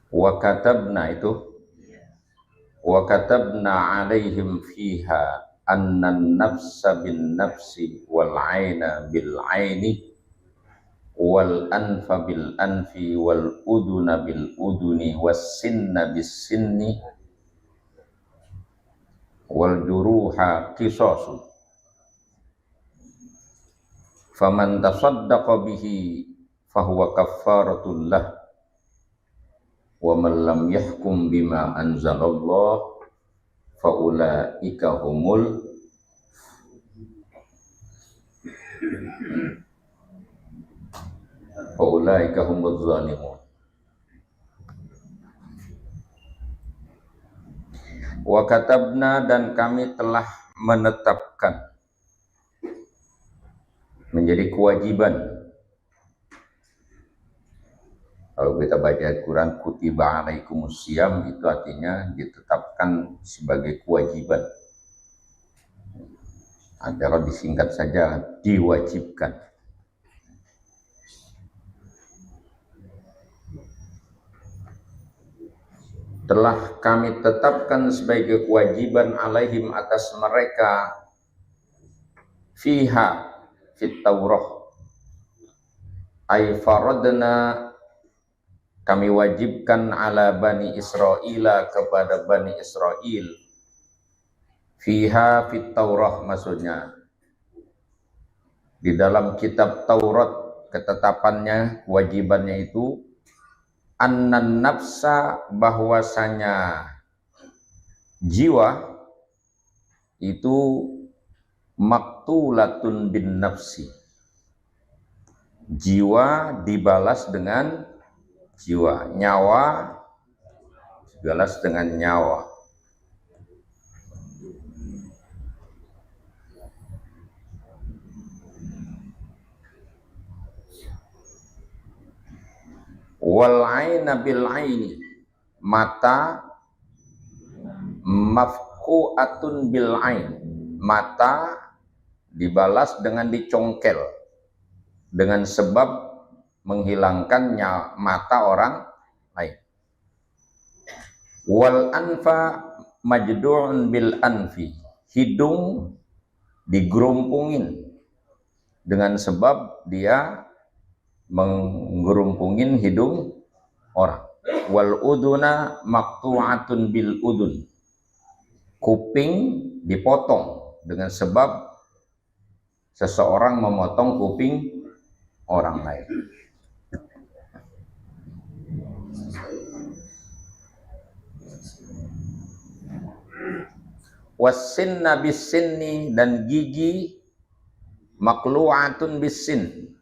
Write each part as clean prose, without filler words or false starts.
Wa katabna itu wa katabna alaihim fiha anna an-nafsa bin nafsi wal 'aina bil 'aini wal anfa bil anfi wal uduna bil uduni was sinna bis sinni wal juruha qisasun faman tasaddaqa bihi fahuwa kaffaratul lah wa man lam yahkum bima anzalallah faulaika humul zalimun. Wa katabna, dan kami telah menetapkan menjadi kewajiban. Kalau kita baca Al-Quran, kutiba alaikumusiyam, itu artinya ditetapkan sebagai kewajiban. Atau disingkat saja, diwajibkan. Telah kami tetapkan sebagai kewajiban alaihim atas mereka fiha fit Taurah ay faradna, kami wajibkan ala Bani Israila, kepada Bani Israel, fiha fit Taurah, maksudnya di dalam kitab Taurat, ketetapannya, kewajibannya itu annan nafsa, bahwasanya jiwa itu maktulatun bin nafsi, jiwa dibalas dengan jiwa, nyawa dibalas dengan nyawa. Wal aina bil aini, mata mafkuatun bil ain, mata dibalas dengan dicongkel, dengan sebab menghilangkan mata orang lain. Wal anfa majdu'un bil anfi, hidung digerumpungin dengan sebab dia menggerumpungin hidung orang. Wal uduna maqtu'atun bil udun, kuping dipotong dengan sebab seseorang memotong kuping orang lain. Wassinna bisinni, dan gigi maklu'atun bisin,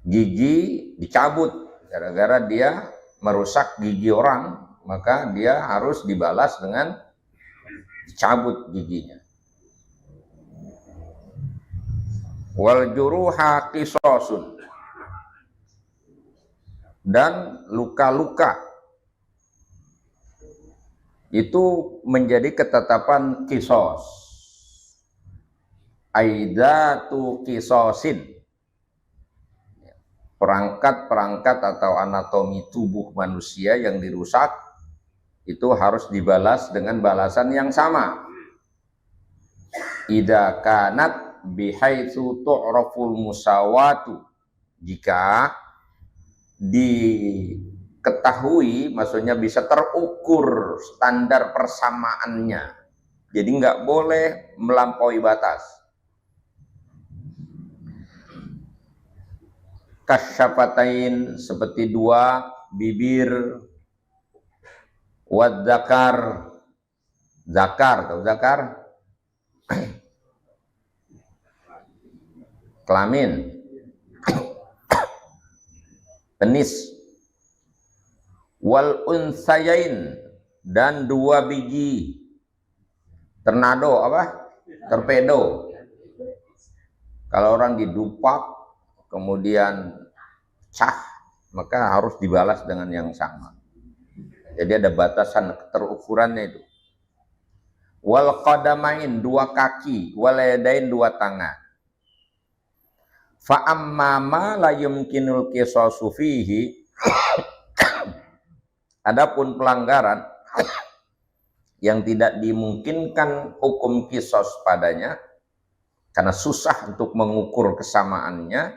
gigi dicabut gara-gara dia merusak gigi orang, maka dia harus dibalas dengan dicabut giginya. Wal juruha qisasun, dan luka-luka itu menjadi ketetapan qisas. Aidatu qisasin, perangkat-perangkat atau anatomi tubuh manusia yang dirusak itu harus dibalas dengan balasan yang sama. Idza kanat bihaitsu tu'raful musawatu, jika diketahui, maksudnya bisa terukur standar persamaannya, jadi nggak boleh melampaui batas. Kasyafatain, seperti dua bibir. Wadzakar, zakar, tahu zakar? Kelamin. Penis. Wal unsayain, dan dua biji. Tornado apa? Torpedo. Kalau orang didupak kemudian cah, maka harus dibalas dengan yang sama. Jadi ada batasan terukurannya itu. Wal qadamain, dua kaki. Wal yadain, dua tangan. Fa amma ma la yumkinul qisasu fihi Adapun pelanggaran yang tidak dimungkinkan hukum kisos padanya karena susah untuk mengukur kesamaannya,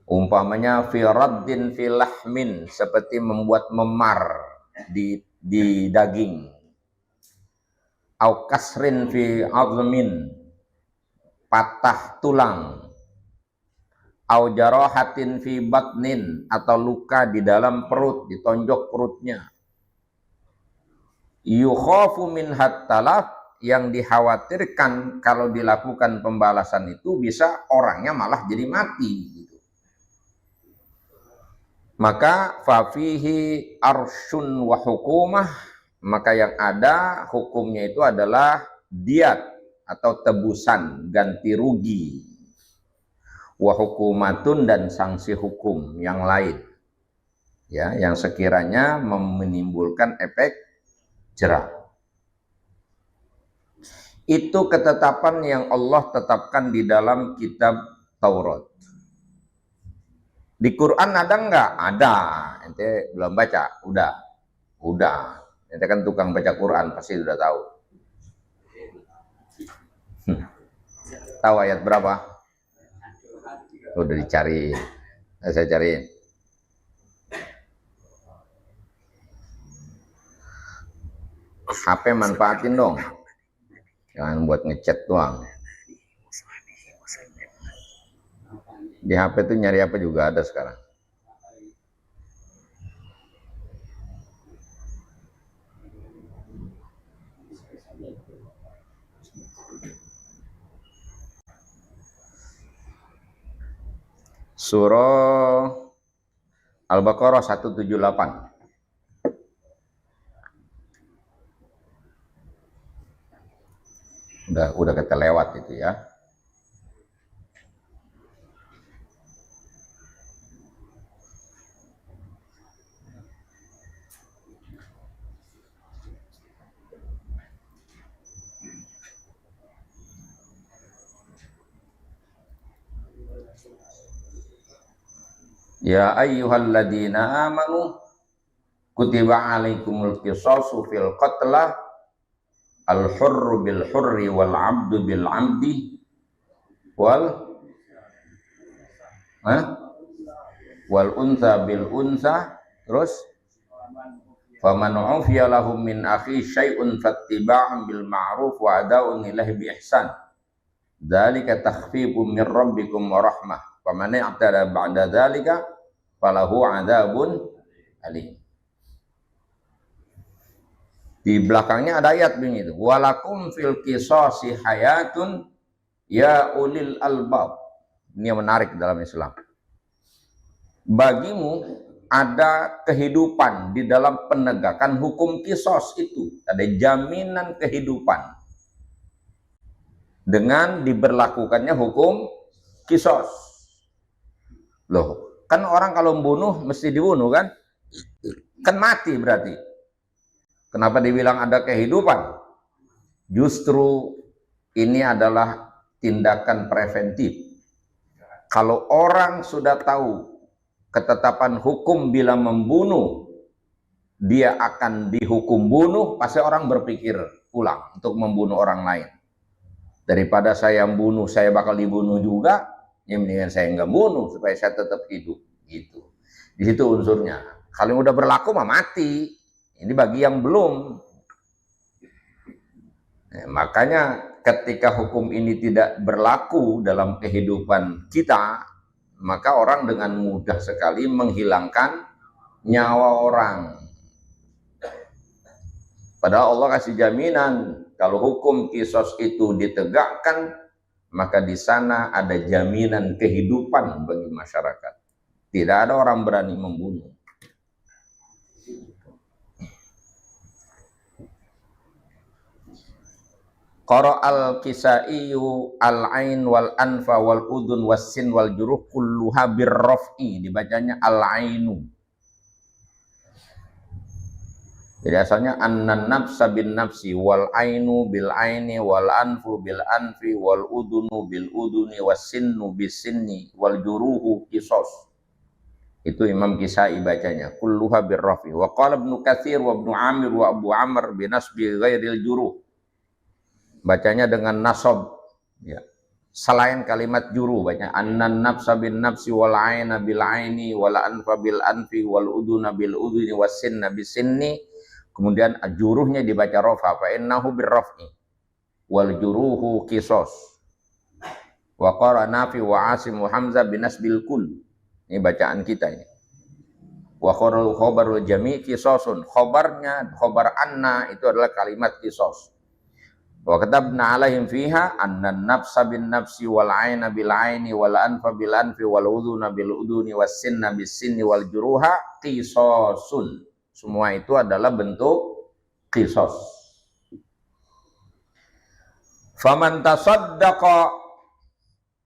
umpamanya fi raddin fi lahmin, seperti membuat memar di daging, au kasrin fi azmin, patah tulang, au jarahatin fi batnin, atau luka di dalam perut, ditonjok perutnya, yukhafu min hattalaf, yang dikhawatirkan kalau dilakukan pembalasan itu bisa orangnya malah jadi mati gitu. Maka fafihi arsyun wa hukumah, maka yang ada hukumnya itu adalah diat atau tebusan ganti rugi, wa hukumatun, dan sanksi hukum yang lain ya, yang sekiranya menimbulkan efek jerah. Itu ketetapan yang Allah tetapkan di dalam kitab Taurat. Di Quran ada enggak? Ada. Ente belum baca? Udah. Ente kan tukang baca Quran, pasti sudah tahu. Tahu ayat berapa? Udah dicari. Saya cariin. HP manfaatin dong, jangan buat ngechat doang. Di HP tuh nyari apa juga ada sekarang. Surah Al-Baqarah 178. Udah kita lewat itu ya. Ya ayyuhalladzina amanu kutiba alaikumul qisasu fil qatla al-hurru bil hurri wal 'abdu bil 'abdi wal unsa bil unsa, terus faman 'ufiya lahum min akhi syai'un fattiba'un bil ma'ruf wa ada'un ilaihi bi ihsan dzalika takhfifun min rabbikum wa rahmah faman i'tada ba'da dzalika falahu 'adzabun alim. Di belakangnya ada ayat begini itu, walakum fil qisasi hayatun ya ulil albab. Ini yang menarik dalam Islam. Bagimu ada kehidupan di dalam penegakan hukum kisos itu, ada jaminan kehidupan dengan diberlakukannya hukum kisos. Loh, kan orang kalau membunuh mesti dibunuh kan? Kan mati berarti. Kenapa dibilang ada kehidupan? Justru ini adalah tindakan preventif. Kalau orang sudah tahu ketetapan hukum bila membunuh, dia akan dihukum bunuh, pasti orang berpikir ulang untuk membunuh orang lain. Daripada saya membunuh, saya bakal dibunuh juga, ya mendingan saya nggak bunuh supaya saya tetap hidup. Gitu. Di situ unsurnya. Kalau yang udah berlaku mah mati. Ini bagi yang belum. Nah, makanya ketika hukum ini tidak berlaku dalam kehidupan kita, maka orang dengan mudah sekali menghilangkan nyawa orang. Padahal Allah kasih jaminan kalau hukum kisos itu ditegakkan, maka di sana ada jaminan kehidupan bagi masyarakat. Tidak ada orang berani membunuh. Qara al-Kisaiyu al-ain wal anfa wal udun was sin wal juruh kulluha birraf'i, dibacanya al-ainu. Jadi asalnya annan nafsa bin nafsi wal ainu bil aini wal anfu bil anfi wal udunu bil uduni was sinnu bis sinni wal juruhu qisas. Itu Imam Kisai bacanya. Kulluha birrafi. Wa qala Ibnu Katsir wa Ibnu Amir wa Abu Amr binasbi ghairil juruh. Bacanya dengan nasab. Ya. Selain kalimat juru, baca annan nafsa bin nafsi wal aina bil aini wal anfa bil anfi wal uduna bil uduni was sinna bis sinni. Kemudian juruhnya dibaca rafa, fa innahu birrafi. Wal juruhu qisas. Wa qara Nafi wa Asim wa Hamzah binasbil kull. Ini bacaan kita ini. Wa khabarul jami' qisasun. Khabarnya, khabar anna itu adalah kalimat qisas. Wa katabna alaihim fiha annan nafsa bin nafsi wal aina bil aini wal anfa bil anfi wal udhuna bil udhuni was sinna bis sinni wal juruha qisasun. Semua itu adalah bentuk qisas. Faman tasaddaqa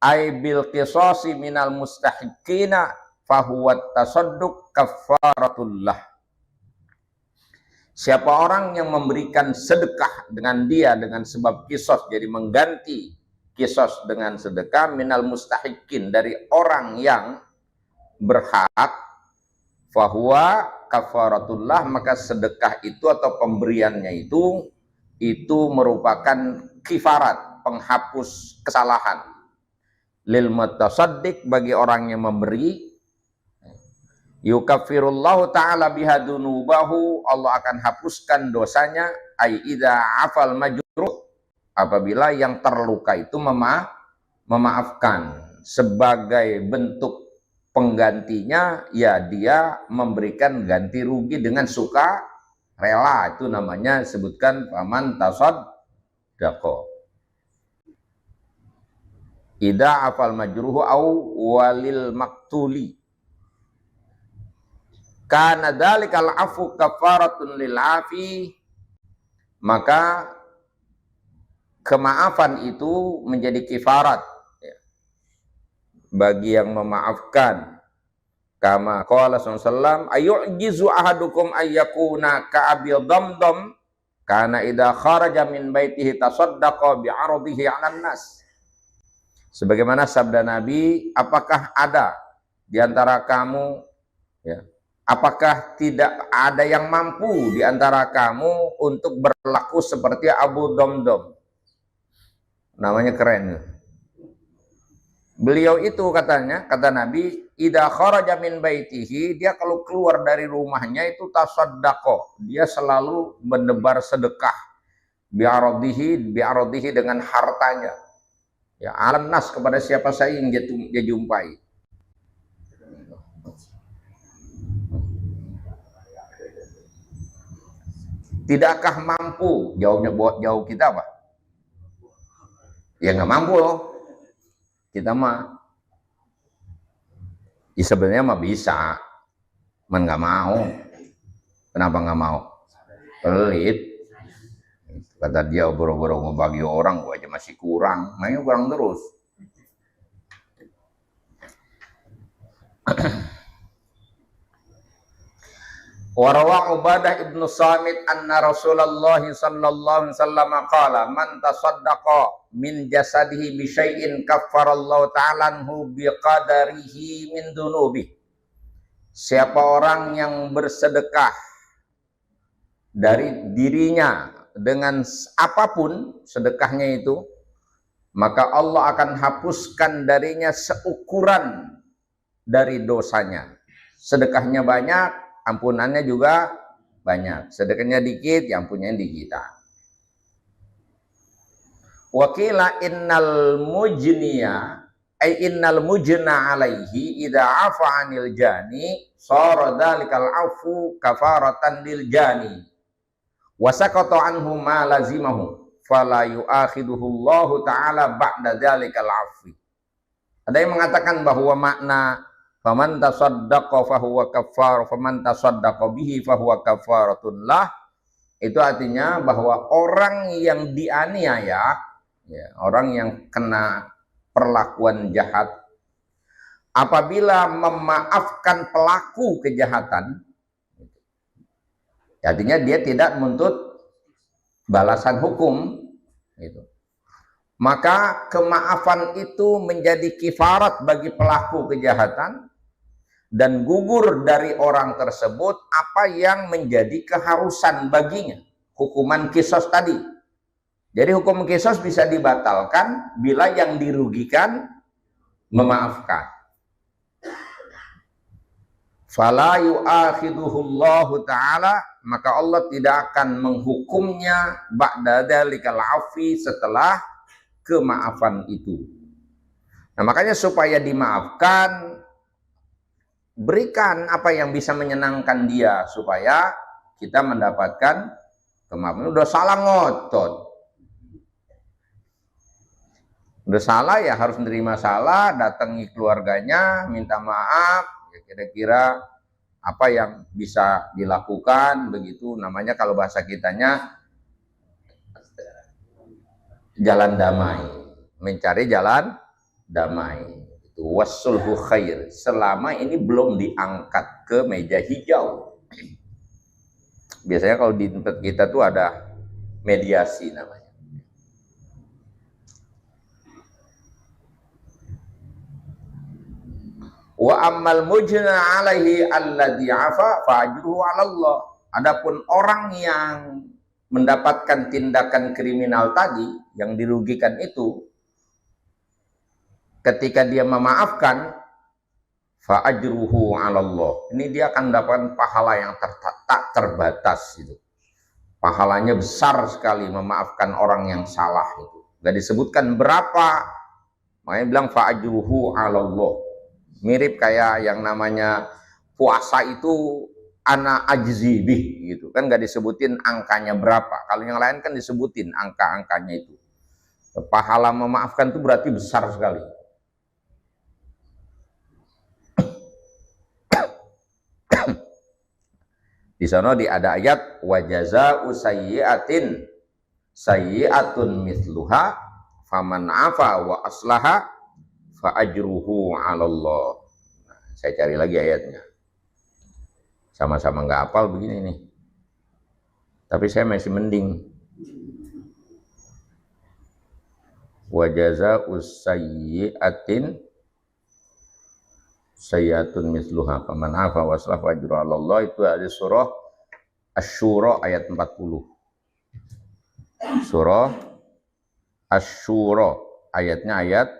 ay bil qisasi minal mustahiqina fahuwa tasadduq kafaratullah. Siapa orang yang memberikan sedekah dengan dia dengan sebab qisas, jadi mengganti qisas dengan sedekah minal mustahiqin, dari orang yang berhak, fahuwa kafaratullah, maka sedekah itu atau pemberiannya itu merupakan kifarat, penghapus kesalahan. Lil mutasaddiq, bagi orang yang memberi, yukaffirullahu ta'ala biha dunubahu, Allah akan hapuskan dosanya, ai idza afal majruh, apabila yang terluka itu memaafkan. Sebagai bentuk penggantinya, ya dia memberikan ganti rugi dengan suka rela, itu namanya sebutkan faman tasaddaqa. Ida afal majruhu au walil maktuli kana dalikal afu kafaratun lil afi, maka kemaafan itu menjadi kifarat ya, bagi yang memaafkan. Kama qala sallallahu ayu'jizu ahadukum ayyakuna ka'abi damdam kana idza kharaja min baitihi tasaddaqa bi'ardihi 'alan nas. Sebagaimana sabda Nabi, apakah ada di antara kamu, ya, apakah tidak ada yang mampu di antara kamu untuk berlaku seperti Abu Damdam? Namanya keren. Beliau itu katanya, kata Nabi, idza kharaja min baitihi, dia kalau keluar dari rumahnya itu tasaddaqa, dia selalu menebar sedekah, bi'aradihi dengan hartanya. Ya, alam nas, kepada siapa saja yang dia jumpai. Tidakkah mampu? Jawabnya jauh kita apa? Ya nggak mampu loh. Kita mah, ya sebenarnya mah bisa, man nggak mau. Kenapa nggak mau? Pelit. Kata dia, boro-boro ngebagi orang, gua aja masih kurang. Makanya kurang terus. Warawa Ubadah ibnu Samit anna Rasulullah sallallahu alaihi wasallam qala man tasaddaqa min jasadihi bi syai'in kaffarallahu ta'ala anhu bi qadarihi min dunubi. Siapa orang yang bersedekah dari dirinya dengan apapun sedekahnya itu, maka Allah akan hapuskan darinya seukuran dari dosanya. Sedekahnya banyak, ampunannya juga banyak. Sedekahnya dikit, ya ampunannya dikit. Wakila innal mujniya ay innal mujna alaihi idza afa anil jani sara dzalikal afu kafaratan lil jani wa sakata anhu ma lazimahu fala yu'akhiduhu Allah taala ba'da dzalikal afwi. Ada yang mengatakan bahwa makna faman tasaddaqa fahuwa kaffar, faman tasaddaqa bihi fahuwa kaffaratun lah, itu artinya bahwa orang yang dianiaya, ya, orang yang kena perlakuan jahat, apabila memaafkan pelaku kejahatan, artinya dia tidak menuntut balasan hukum, gitu, maka kemaafan itu menjadi kifarat bagi pelaku kejahatan, dan gugur dari orang tersebut apa yang menjadi keharusan baginya, hukuman kisos tadi. Jadi hukum kisos bisa dibatalkan bila yang dirugikan memaafkan. Fala yu'akhiduhullahu ta'ala, maka Allah tidak akan menghukumnya ba'da dzalikal afi, setelah kemaafan itu. Nah, makanya supaya dimaafkan, berikan apa yang bisa menyenangkan dia supaya kita mendapatkan kemaafan. Udah salah ngotot, udah salah ya harus menerima salah, datangi keluarganya, minta maaf. Kira-kira apa yang bisa dilakukan, begitu namanya kalau bahasa kitanya jalan damai, mencari jalan damai. Itu wasulhu khair, selama ini belum diangkat ke meja hijau. Biasanya kalau di tempat kita tuh ada mediasi namanya. Wa ammal mujna alaihi alladhi afa fa'ajruhu 'ala Allah. Adapun orang yang mendapatkan tindakan kriminal tadi yang dirugikan itu, ketika dia memaafkan, fa'ajruhu 'ala Allah. Ini dia akan mendapatkan pahala yang tak terbatas itu. Pahalanya besar sekali memaafkan orang yang salah itu. Gak disebutkan berapa. Makanya bilang fa'ajruhu 'ala Allah. Mirip kayak yang namanya puasa itu ana ajzi bih gitu kan, nggak disebutin angkanya berapa. Kalau yang lain kan disebutin angka-angkanya itu. Pahala memaafkan itu berarti besar sekali. Di sana ada ayat wa jazaa'u sayyi'atin sayyi'atun mithluha faman 'afa wa aslaha fa ajruhu 'ala Allah. Nah, saya cari lagi ayatnya. Sama-sama nggak hafal begini nih. Tapi saya masih mending. Wa jazaa'u sayyi'atin sayyi'atun mithluha faman 'afa wa aslaha fa ajruhu 'ala Allah. Itu ada surah Asy-Syura ayat 40. Surah Asy-Syura ayatnya ayat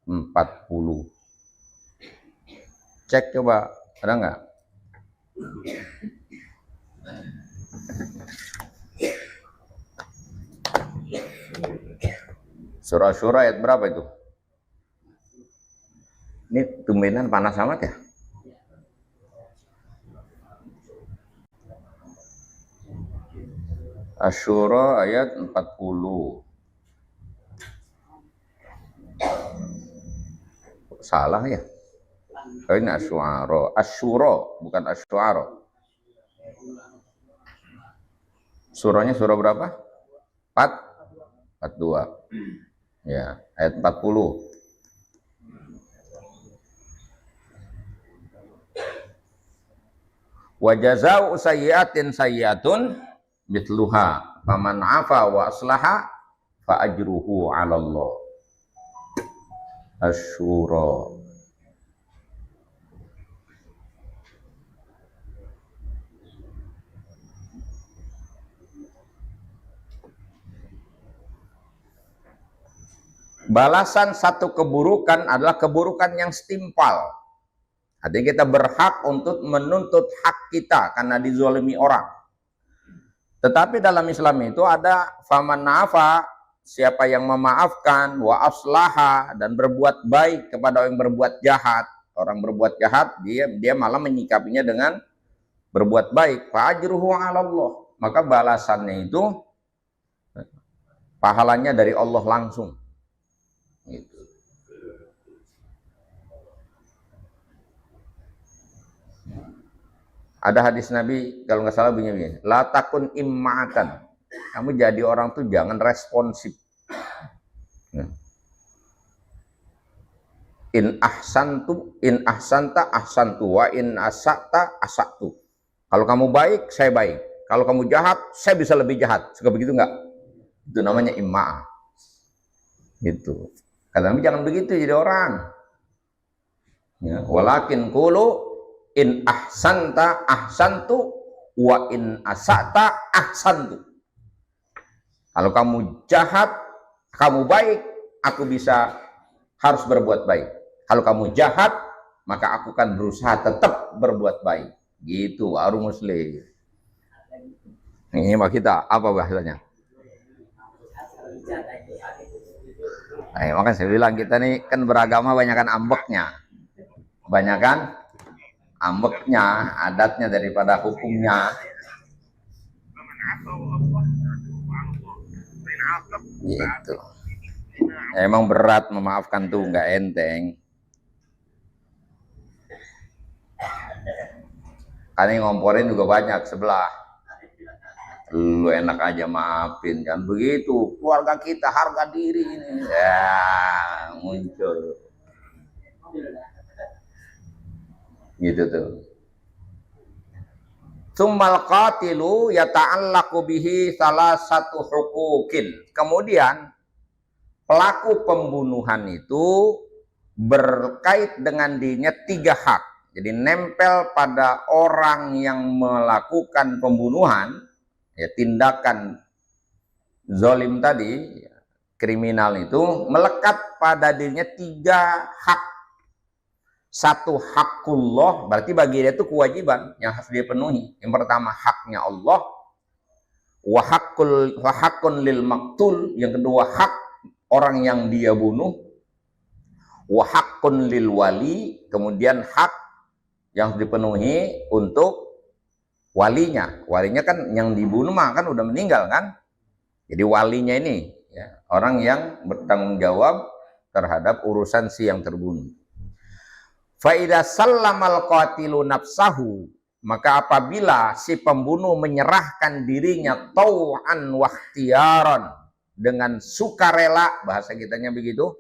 40. Cek coba, ada nggak? Surah Syura ayat berapa itu? Ini tumbenan panas amat ya? Asy-Syura ayat 40. Salah ya? Ini Asy-Syu'ara. Asy-Syura bukan Asy-Syu'ara. Surahnya surah berapa? 42. Ya, ayat 40. Wa jazaa'u sayyi'atin sayyi'atun mithluha faman 'afa wa aslaha fa ajruhu 'ala Allah. Asy-Syura. Balasan satu keburukan adalah keburukan yang setimpal. Artinya kita berhak untuk menuntut hak kita karena dizalimi orang. Tetapi dalam Islam itu ada faman nafa, siapa yang memaafkan, wa aslaha, dan berbuat baik kepada orang yang berbuat jahat. Orang berbuat jahat, dia malah menyikapinya dengan berbuat baik. Fa ajruhu 'ala Allah. Maka balasannya itu pahalanya dari Allah langsung. Gitu. Ada hadis Nabi kalau nggak salah begini, la takun imma'atan. Kamu jadi orang tuh jangan responsif. In ahsanta ahsantu wa in asa'ta asa'tu. Kalau kamu baik, saya baik. Kalau kamu jahat, saya bisa lebih jahat. Suka begitu nggak? Itu namanya imma'ah. Gitu. Kata Nabi jangan begitu jadi orang. Ya, walakin qulu In ahsanta ahsantu wa in asata ahsantu. Kalau kamu jahat, kamu baik, aku harus berbuat baik. Kalau kamu jahat, maka aku akan berusaha tetap berbuat baik. Gitu, baru muslim. Ini mah kita apa bahasanya? Nah, makanya saya bilang kita nih kan beragama banyakan ambeknya. Banyakan ambeknya, adatnya daripada hukumnya. Gitu. Emang berat memaafkan tuh, nggak enteng. Karena yang ngomporin juga banyak sebelah. Lu enak aja maafin kan, begitu keluarga kita harga diri ini ya muncul gitu tuh. Tsummal qatilu yata'allaqu bihi salah satu huquqin. Kemudian pelaku pembunuhan itu berkait dengan dirinya 3 hak. Jadi nempel pada orang yang melakukan pembunuhan, ya tindakan zalim tadi, kriminal itu melekat pada dirinya 3 hak. 1 hakullah, berarti bagi dia itu kewajiban yang harus dia penuhi. Yang pertama haknya Allah, wa haqqun lil maktul, yang kedua hak orang yang dia bunuh, wa haqqun lil wali, kemudian hak yang dipenuhi untuk walinya. Walinya kan yang dibunuh mah kan udah meninggal kan. Jadi walinya ini ya, orang yang bertanggung jawab terhadap urusan si yang terbunuh. Fa idza sallamal qatilu nafsahu, maka apabila si pembunuh menyerahkan dirinya tau'an wa ikhtiyaran, dengan sukarela, bahasa kitanya begitu,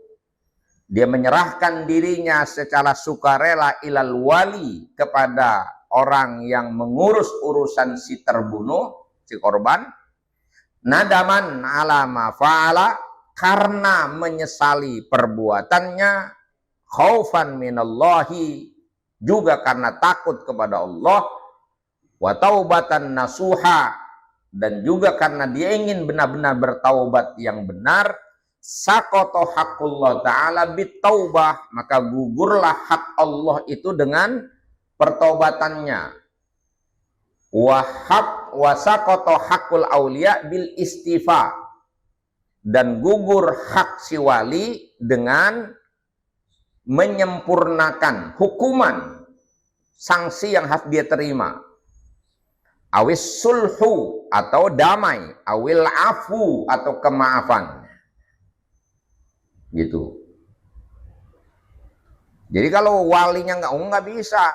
dia menyerahkan dirinya secara sukarela ilal wali, kepada orang yang mengurus urusan si terbunuh, si korban, nadaman ala ma fa'ala, karena menyesali perbuatannya, khaufan minallahi, juga karena takut kepada Allah, wa taubatan nasuha, dan juga karena dia ingin benar-benar bertaubat yang benar, saqata haqqullah ta'ala bitaubah, maka gugurlah hak Allah itu dengan pertaubatannya. Wa saqata haqqul auliya bil istifa, dan gugur hak si wali dengan menyempurnakan hukuman sanksi yang harus dia terima. Awis sulhu, atau damai, awil afu, atau kemaafan. Gitu. Jadi kalau walinya nggak bisa,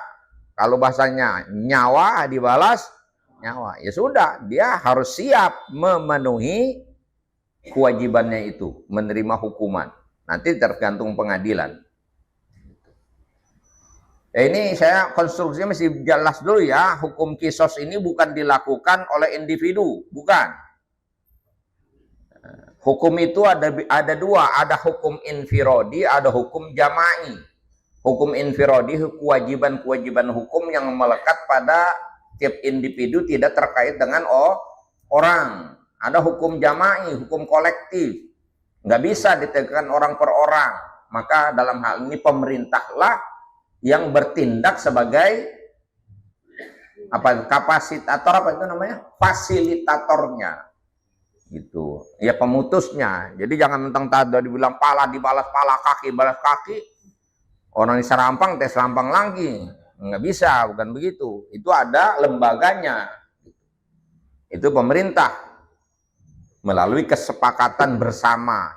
kalau bahasanya nyawa dibalas nyawa, ya sudah, dia harus siap memenuhi kewajibannya itu, menerima hukuman. Nanti tergantung pengadilan. Ini saya konstruksinya masih jelas dulu ya. Hukum kisos ini bukan dilakukan oleh individu, bukan. Hukum itu ada 2, ada hukum infirodi, ada hukum jama'i. Hukum infirodi, kewajiban-kewajiban hukum yang melekat pada tiap individu, tidak terkait dengan orang. Ada hukum jama'i, hukum kolektif, nggak bisa ditegakkan orang per orang. Maka dalam hal ini pemerintahlah yang bertindak sebagai kapasitator, itu namanya, fasilitatornya, gitu ya, pemutusnya. Jadi jangan mentang-mentang dibilang pala dibalas pala, kaki balas kaki, orang diserampang tes serampang lagi, nggak bisa, bukan begitu. Itu ada lembaganya, itu pemerintah melalui kesepakatan bersama.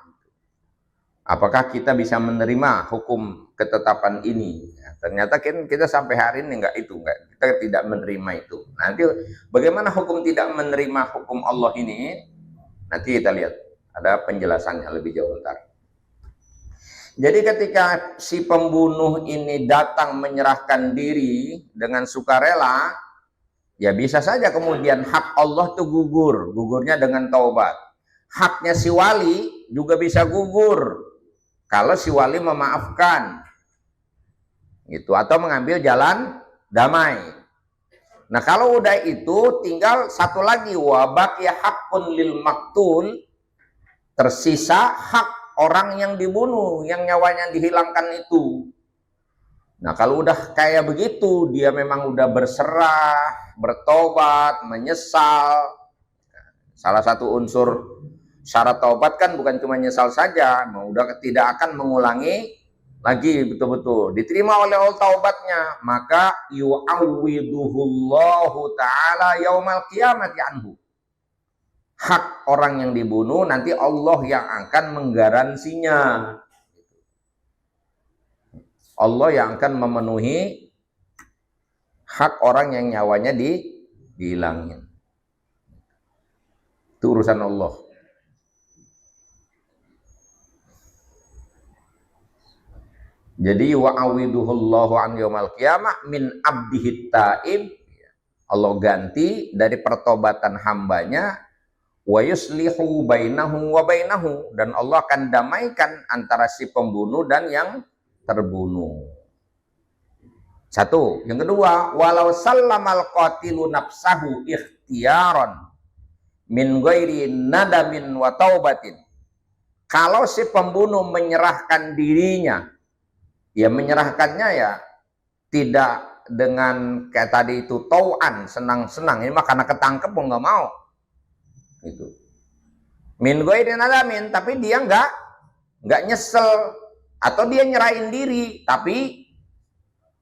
Apakah kita bisa menerima hukum ketetapan ini? Ya, ternyata kita sampai hari ini kita tidak menerima itu. Nanti bagaimana hukum tidak menerima hukum Allah ini? Nanti kita lihat, ada penjelasannya lebih jauh ntar. Jadi ketika si pembunuh ini datang menyerahkan diri dengan sukarela, ya bisa saja kemudian hak Allah itu gugurnya dengan taubat. Haknya si wali juga bisa gugur kalau si wali memaafkan, gitu, atau mengambil jalan damai. Nah kalau udah itu tinggal satu lagi, wa baqiya haqqun lil maktul, tersisa hak orang yang dibunuh, yang nyawanya dihilangkan itu. Nah kalau udah kayak begitu, dia memang udah berserah, bertobat, menyesal. Salah satu unsur syarat taubat kan bukan cuma nyesal saja, udah tidak akan mengulangi lagi, betul-betul diterima oleh Allah taubatnya, maka yu'awwiduhullahu ta'ala yaumal qiyamati anhu. Hak orang yang dibunuh nanti Allah yang akan menggaransinya. Allah yang akan memenuhi hak orang yang nyawanya dihilangin. Itu urusan Allah. Jadi wa'awiduhullahu an yaumal qiyamah min abdihi ta'ib. Allah ganti dari pertobatan hambanya, wa yuslihu bainahu wa bainahu, dan Allah akan damaikan antara si pembunuh dan yang terbunuh. Satu. Yang kedua, walau sallamal qatilu nafsahu ikhtiyaran min ghairi nadamin wa taubatin. Kalau si pembunuh menyerahkan dirinya, ya menyerahkannya ya tidak dengan kayak tadi itu tau'an, senang-senang, ini mah karena ketangkep mau nggak mau gitu. Min ghairi nadamin, tapi dia nggak nyesel, atau dia nyerahin diri tapi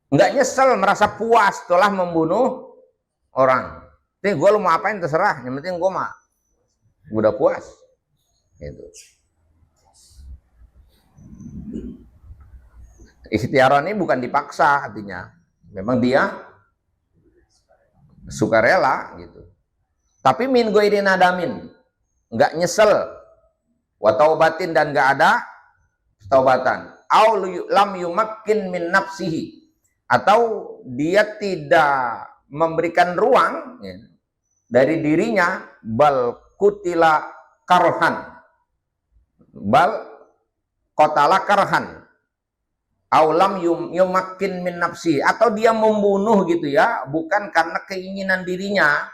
nggak nyesel, merasa puas setelah membunuh orang. Nih gue lu mau apain terserah, yang penting gue mah udah puas gitu. Ikhtiaran ini bukan dipaksa, artinya memang dia sukarela gitu. Tapi min ghairi nadamin, nggak nyesel, wa taubatin, dan nggak ada taubatan. Au lam yumakkin min nafsihi, atau dia tidak memberikan ruang ya, dari dirinya, bal kutila karhan, bal qatala karhan, au lam yumakkin min nafsi, atau dia membunuh gitu ya, bukan karena keinginan dirinya,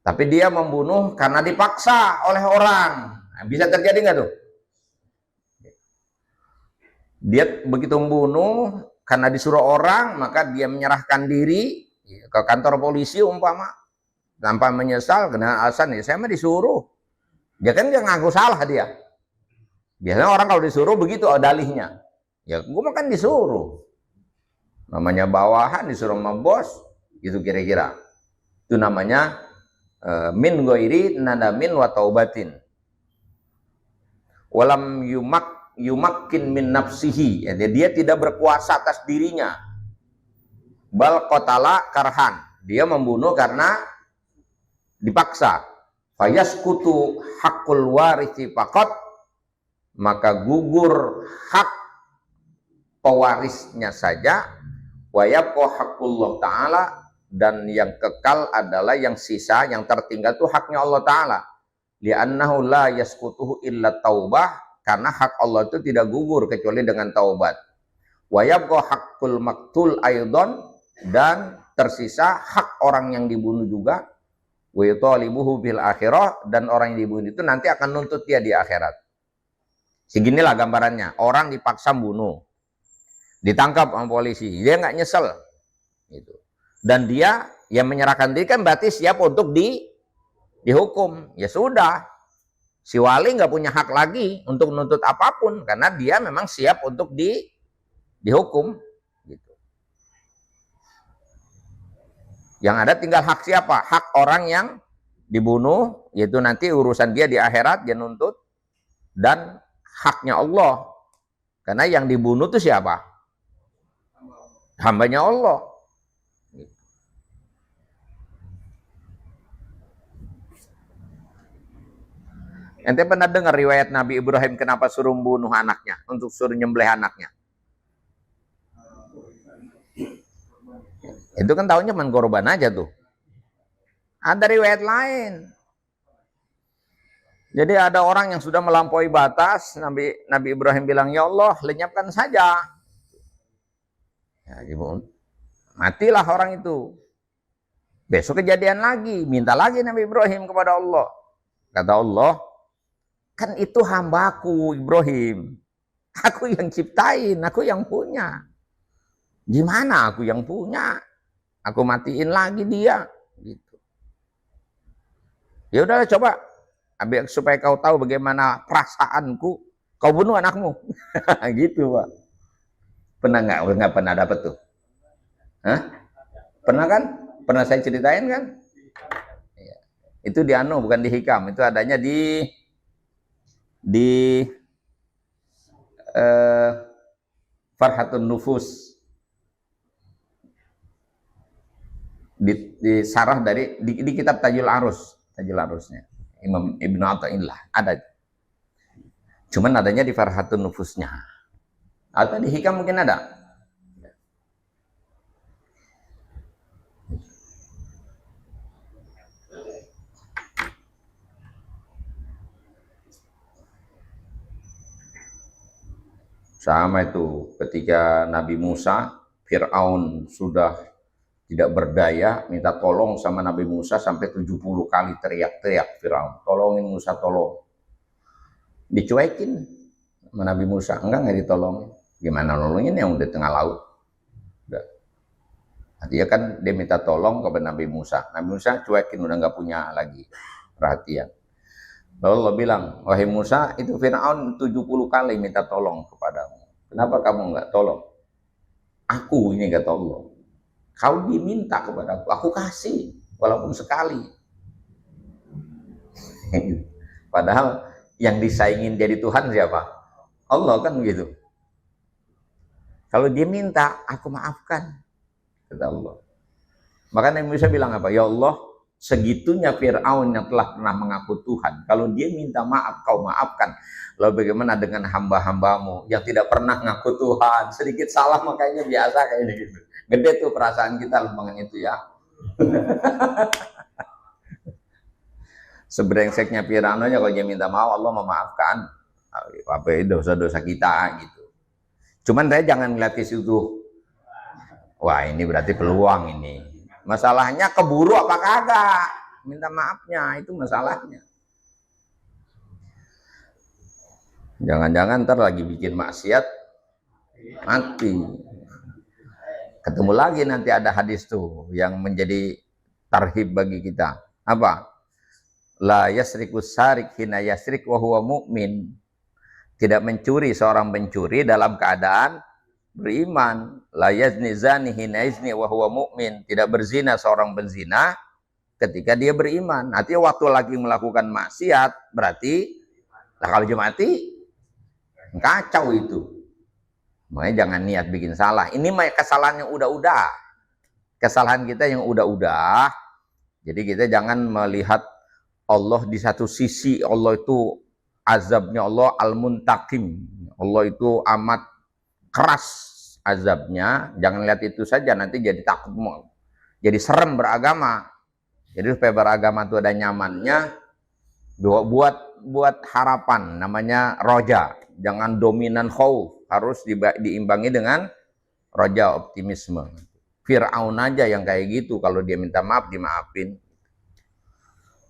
tapi dia membunuh karena dipaksa oleh orang. Nah, bisa terjadi nggak tuh? Dia begitu membunuh karena disuruh orang, maka dia menyerahkan diri ke kantor polisi umpama, tanpa menyesal dengan alasan ya saya mah disuruh. Dia kan dia ngaku salah dia. Biasanya orang kalau disuruh begitu dalihnya. Ya gue makan disuruh. Namanya bawahan disuruh sama bos, gitu kira-kira. Itu namanya min ghairi nadamin wa taubatin. Walam yumakkin min nafsihi, ya, dia tidak berkuasa atas dirinya. Bal qatala karhan, dia membunuh karena dipaksa. Fayaskutu hakul warithi faqat, maka gugur hak pewarisnya saja. Wa yabqa haqqullah ta'ala, dan yang kekal adalah yang sisa, yang tertinggal itu haknya Allah Ta'ala. Li'annahu la yaskutuhu illa taubah, karena hak Allah itu tidak gugur kecuali dengan taubat. Wa yabqa haqqul maktul aidon, dan tersisa hak orang yang dibunuh juga. Wa yutalibuhu bil akhirah, dan orang yang dibunuh itu nanti akan nuntut dia di akhirat. Seginilah gambarannya, orang dipaksa bunuh, ditangkap sama polisi, dia nggak nyesel gitu. Dan dia yang menyerahkan diri kan berarti siap untuk dihukum. Ya sudah, si wali nggak punya hak lagi untuk menuntut apapun, karena dia memang siap untuk dihukum gitu. Yang ada tinggal hak siapa? Hak orang yang dibunuh, yaitu nanti urusan dia di akhirat, dia nuntut. Dan haknya Allah, karena yang dibunuh itu siapa? Hambanya Allah. Ente pernah dengar riwayat Nabi Ibrahim kenapa suruh membunuh anaknya, untuk suruh nyembelih anaknya? Itu kan tahunya cuma korban aja tuh. Ada riwayat lain. Jadi ada orang yang sudah melampaui batas, Nabi Ibrahim bilang, ya Allah, lenyapkan saja. Ya, Matilah orang itu. Besok kejadian lagi, minta lagi Nabi Ibrahim kepada Allah. Kata Allah, kan itu hambaku Ibrahim. Aku yang ciptain, aku yang punya. Gimana aku yang punya? Aku matiin lagi dia. Gitu. Ya udahlah coba, supaya kau tahu bagaimana perasaanku, kau bunuh anakmu. Gitu Pak. Pernah nggak pernah dapet tuh? Hah? Pernah kan? Pernah saya ceritain kan? Ya. Itu di Anu, bukan di Hikam. Itu adanya di Farhatun Nufus. Di sarah dari di kitab Tajul Arusnya Imam Ibnu Athaillah ada. Cuman adanya di Farhatun Nufusnya. Atau di Hikam mungkin ada. Sama itu ketika Nabi Musa, Fir'aun sudah tidak berdaya, minta tolong sama Nabi Musa sampai 70 kali teriak-teriak Fir'aun, tolongin Musa, tolong. Dicuekin sama Nabi Musa, enggak ditolongin. Gimana nolongin yang udah tengah laut? Udah. Artinya kan dia minta tolong kepada Nabi Musa. Nabi Musa cuekin, udah nggak punya lagi perhatian. Lalu Allah bilang, wahai Musa, itu Fir'aun 70 kali minta tolong kepadamu. Kenapa kamu nggak tolong? Aku ini, kata Allah. Kau diminta kepadaku, aku kasih, walaupun sekali. Padahal yang disaingin jadi Tuhan siapa? Allah kan begitu. Kalau dia minta, aku maafkan, kata Allah. Maka Nabi Musa bilang apa? Ya Allah, segitunya Fir'aun yang telah pernah mengaku Tuhan. Kalau dia minta maaf, kau maafkan. Lalu bagaimana dengan hamba-hambamu yang tidak pernah ngaku Tuhan? Sedikit salah makanya biasa kayak gitu. Gede tuh perasaan kita lembangan itu ya. Sebrengseknya Fir'aun aja kalau dia minta maaf, Allah memaafkan. Apa dosa-dosa kita gitu. Cuman saya jangan ngeliat ke situ. Wah, ini berarti peluang ini. Masalahnya keburu apa kagak? Minta maafnya, itu masalahnya. Jangan-jangan ntar lagi bikin maksiat, mati. Ketemu lagi nanti ada hadis tuh yang menjadi tarhib bagi kita. Apa? La yasrikus sarik hina yasrik wa huwa mu'min. Tidak mencuri seorang pencuri dalam keadaan beriman. La yazni zani hina yazni wa huwa mu'min. Tidak berzina seorang penzina ketika dia beriman. Artinya waktu lagi melakukan maksiat, berarti lah kalau dia mati kacau itu. Makanya jangan niat bikin salah. Ini kesalahan yang udah-udah. Kesalahan kita yang udah-udah. Jadi kita jangan melihat Allah di satu sisi, Allah itu azabnya Allah al-muntaqim. Allah itu amat keras azabnya. Jangan lihat itu saja, nanti jadi takut, jadi serem beragama. Jadi supaya beragama itu ada nyamannya, buat harapan, namanya roja. Jangan dominan khauf, harus diimbangi dengan roja, optimisme. Fir'aun aja yang kayak gitu, kalau dia minta maaf dimaafin.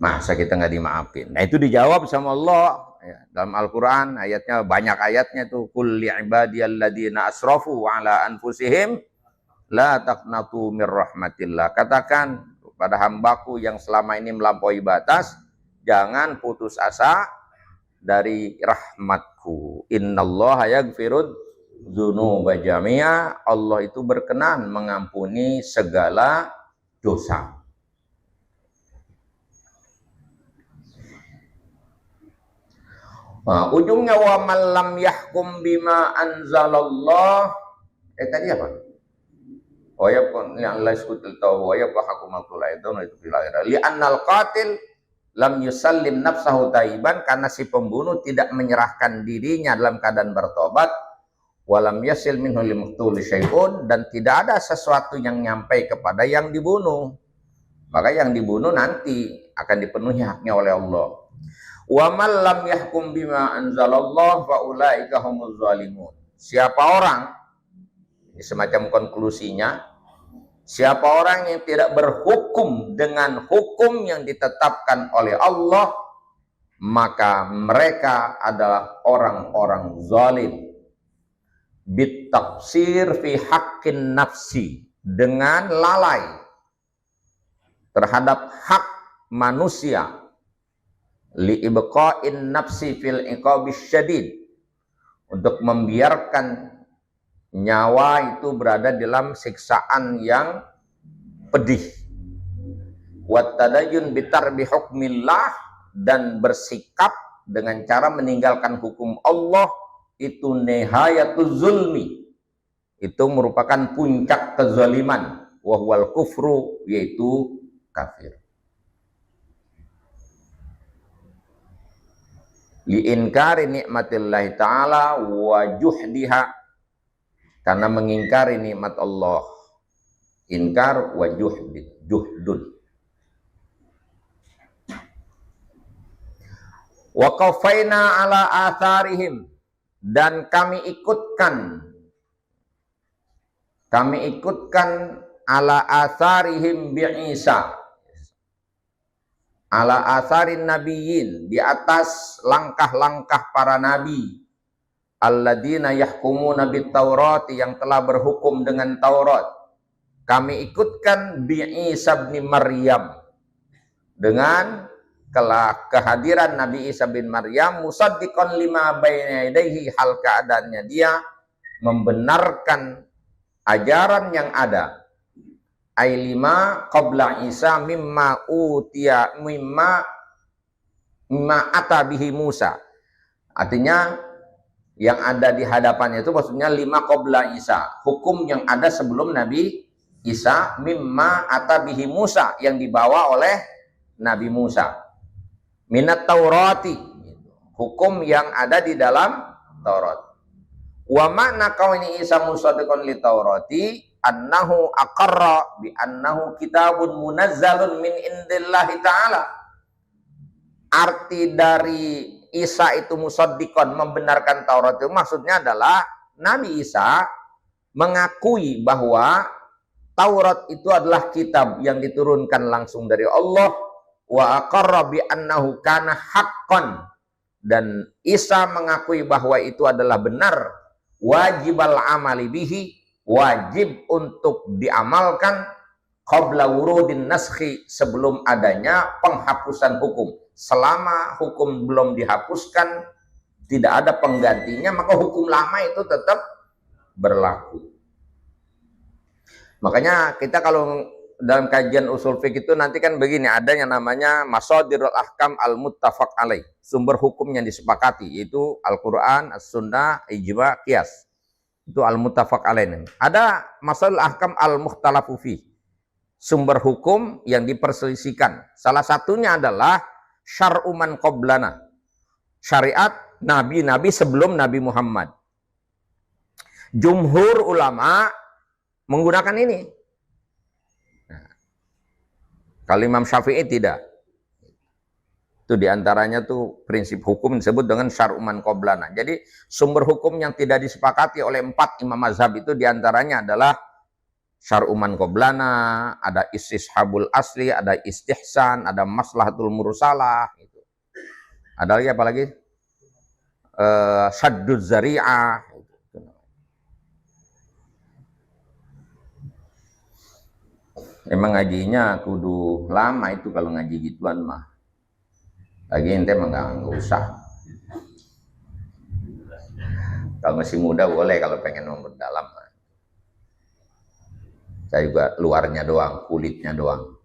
Masa kita nggak dimaafin? Nah itu dijawab sama Allah ya, dalam Al-Quran, ayatnya banyak ayatnya tuh. Qul li'ibadiyalladzina asrafu ala anfusihim la taqnatu mir rahmatillah. Katakan pada hambaku yang selama ini melampaui batas, jangan putus asa dari rahmatku. Innallaha yaghfirud dzunuba jami'a. Allah itu berkenan mengampuni segala dosa. Nah, ujungnya wa man lam yahkum bima anzalallah. Tadi apa? Wa yakun ya Allah iskutul tahu wa yakun hakumatul aidon itu bilahira. Li annal qatil lam yusallim nafsahu taiban, karena si pembunuh tidak menyerahkan dirinya dalam keadaan bertobat. Walam yasil minhu limaqtul syai'un, dan tidak ada sesuatu yang nyampai kepada yang dibunuh. Maka yang dibunuh nanti akan dipenuhi haknya oleh Allah. Wa man lam yahkum bima anzalallah fa ulaika humuz zalimun. Siapa orang, ini semacam konklusinya, Siapa orang yang tidak berhukum dengan hukum yang ditetapkan oleh Allah, maka mereka adalah orang-orang zalim. Bitafsir fi haqqin nafsi, dengan lalai terhadap hak manusia, li ibqa'in nafsi fil iqabis syadid, untuk membiarkan nyawa itu berada dalam siksaan yang pedih. Wa tadayyun bitarbi hukmillah, dan bersikap dengan cara meninggalkan hukum Allah, itu nihayatuz zulmi, itu merupakan puncak kezaliman, wa huwal kufru, yaitu kafir. Li inkari nikmatillahi ta'ala wa juhdiha, karena mengingkari nikmat Allah. Inkar wa juhdun. Wa qafaina ala atharihim, dan kami ikutkan ala atharihim bi Isa, ala atharin nabiyyin, di atas langkah-langkah para nabi, alladzina yahkumuna bit Taurat, yang telah berhukum dengan Taurat. Kami ikutkan bi Isa bin Maryam, dengan kehadiran Nabi Isa bin Maryam, musaddiqan lima baina yadayhi, hal keadaannya dia membenarkan ajaran yang ada. Ay lima qabla Isa mimma utiya mimma atabihi Musa. Artinya yang ada di hadapannya itu maksudnya lima qabla Isa, hukum yang ada sebelum Nabi Isa, mimma atabihi Musa, yang dibawa oleh Nabi Musa. Minat Taurati, hukum yang ada di dalam Taurat. Wa makna kauni Isa musaddiqan li Taurati annahu aqarra bi annahu kitabun munazzalun min indillahi ta'ala. Arti dari Isa itu musaddiqan, membenarkan Taurat, itu maksudnya adalah Nabi Isa mengakui bahwa Taurat itu adalah kitab yang diturunkan langsung dari Allah. Wa aqarra bi annahu kana haqqan, dan Isa mengakui bahwa itu adalah benar. Wajibal amali bihi, wajib untuk diamalkan. Qabla wurudin naskhi, sebelum adanya penghapusan hukum. Selama hukum belum dihapuskan, tidak ada penggantinya, maka hukum lama itu tetap berlaku. Makanya kita kalau dalam kajian usul fiqh itu nanti kan begini, ada yang namanya masadirul ahkam al-muttafaq alaih, sumber hukum yang disepakati, yaitu Al-Quran, As-Sunnah, Ijma, Qiyas. Itu al-muttafaq alaih. Ada masadirul ahkam al-mukhtalafu fih, sumber hukum yang diperselisihkan. Salah satunya adalah syar'u man qablana, syariat nabi-nabi sebelum Nabi Muhammad. Jumhur ulama menggunakan ini. Kalau Imam Syafi'i tidak. Itu diantaranya tuh prinsip hukum disebut dengan syar'u man qablana. Jadi sumber hukum yang tidak disepakati oleh 4 imam mazhab itu diantaranya adalah syar'u man qablana, ada istishabul asli, ada istihsan, ada maslahatul mursalah. Gitu. Ada lagi apa lagi? Syadduz zari'ah. Emang ngajinya kudu lama itu kalau ngaji gituan mah. Lagi ente mah nggak usah. Kalau masih muda boleh, kalau pengen memperdalam. Saya juga luarnya doang, kulitnya doang.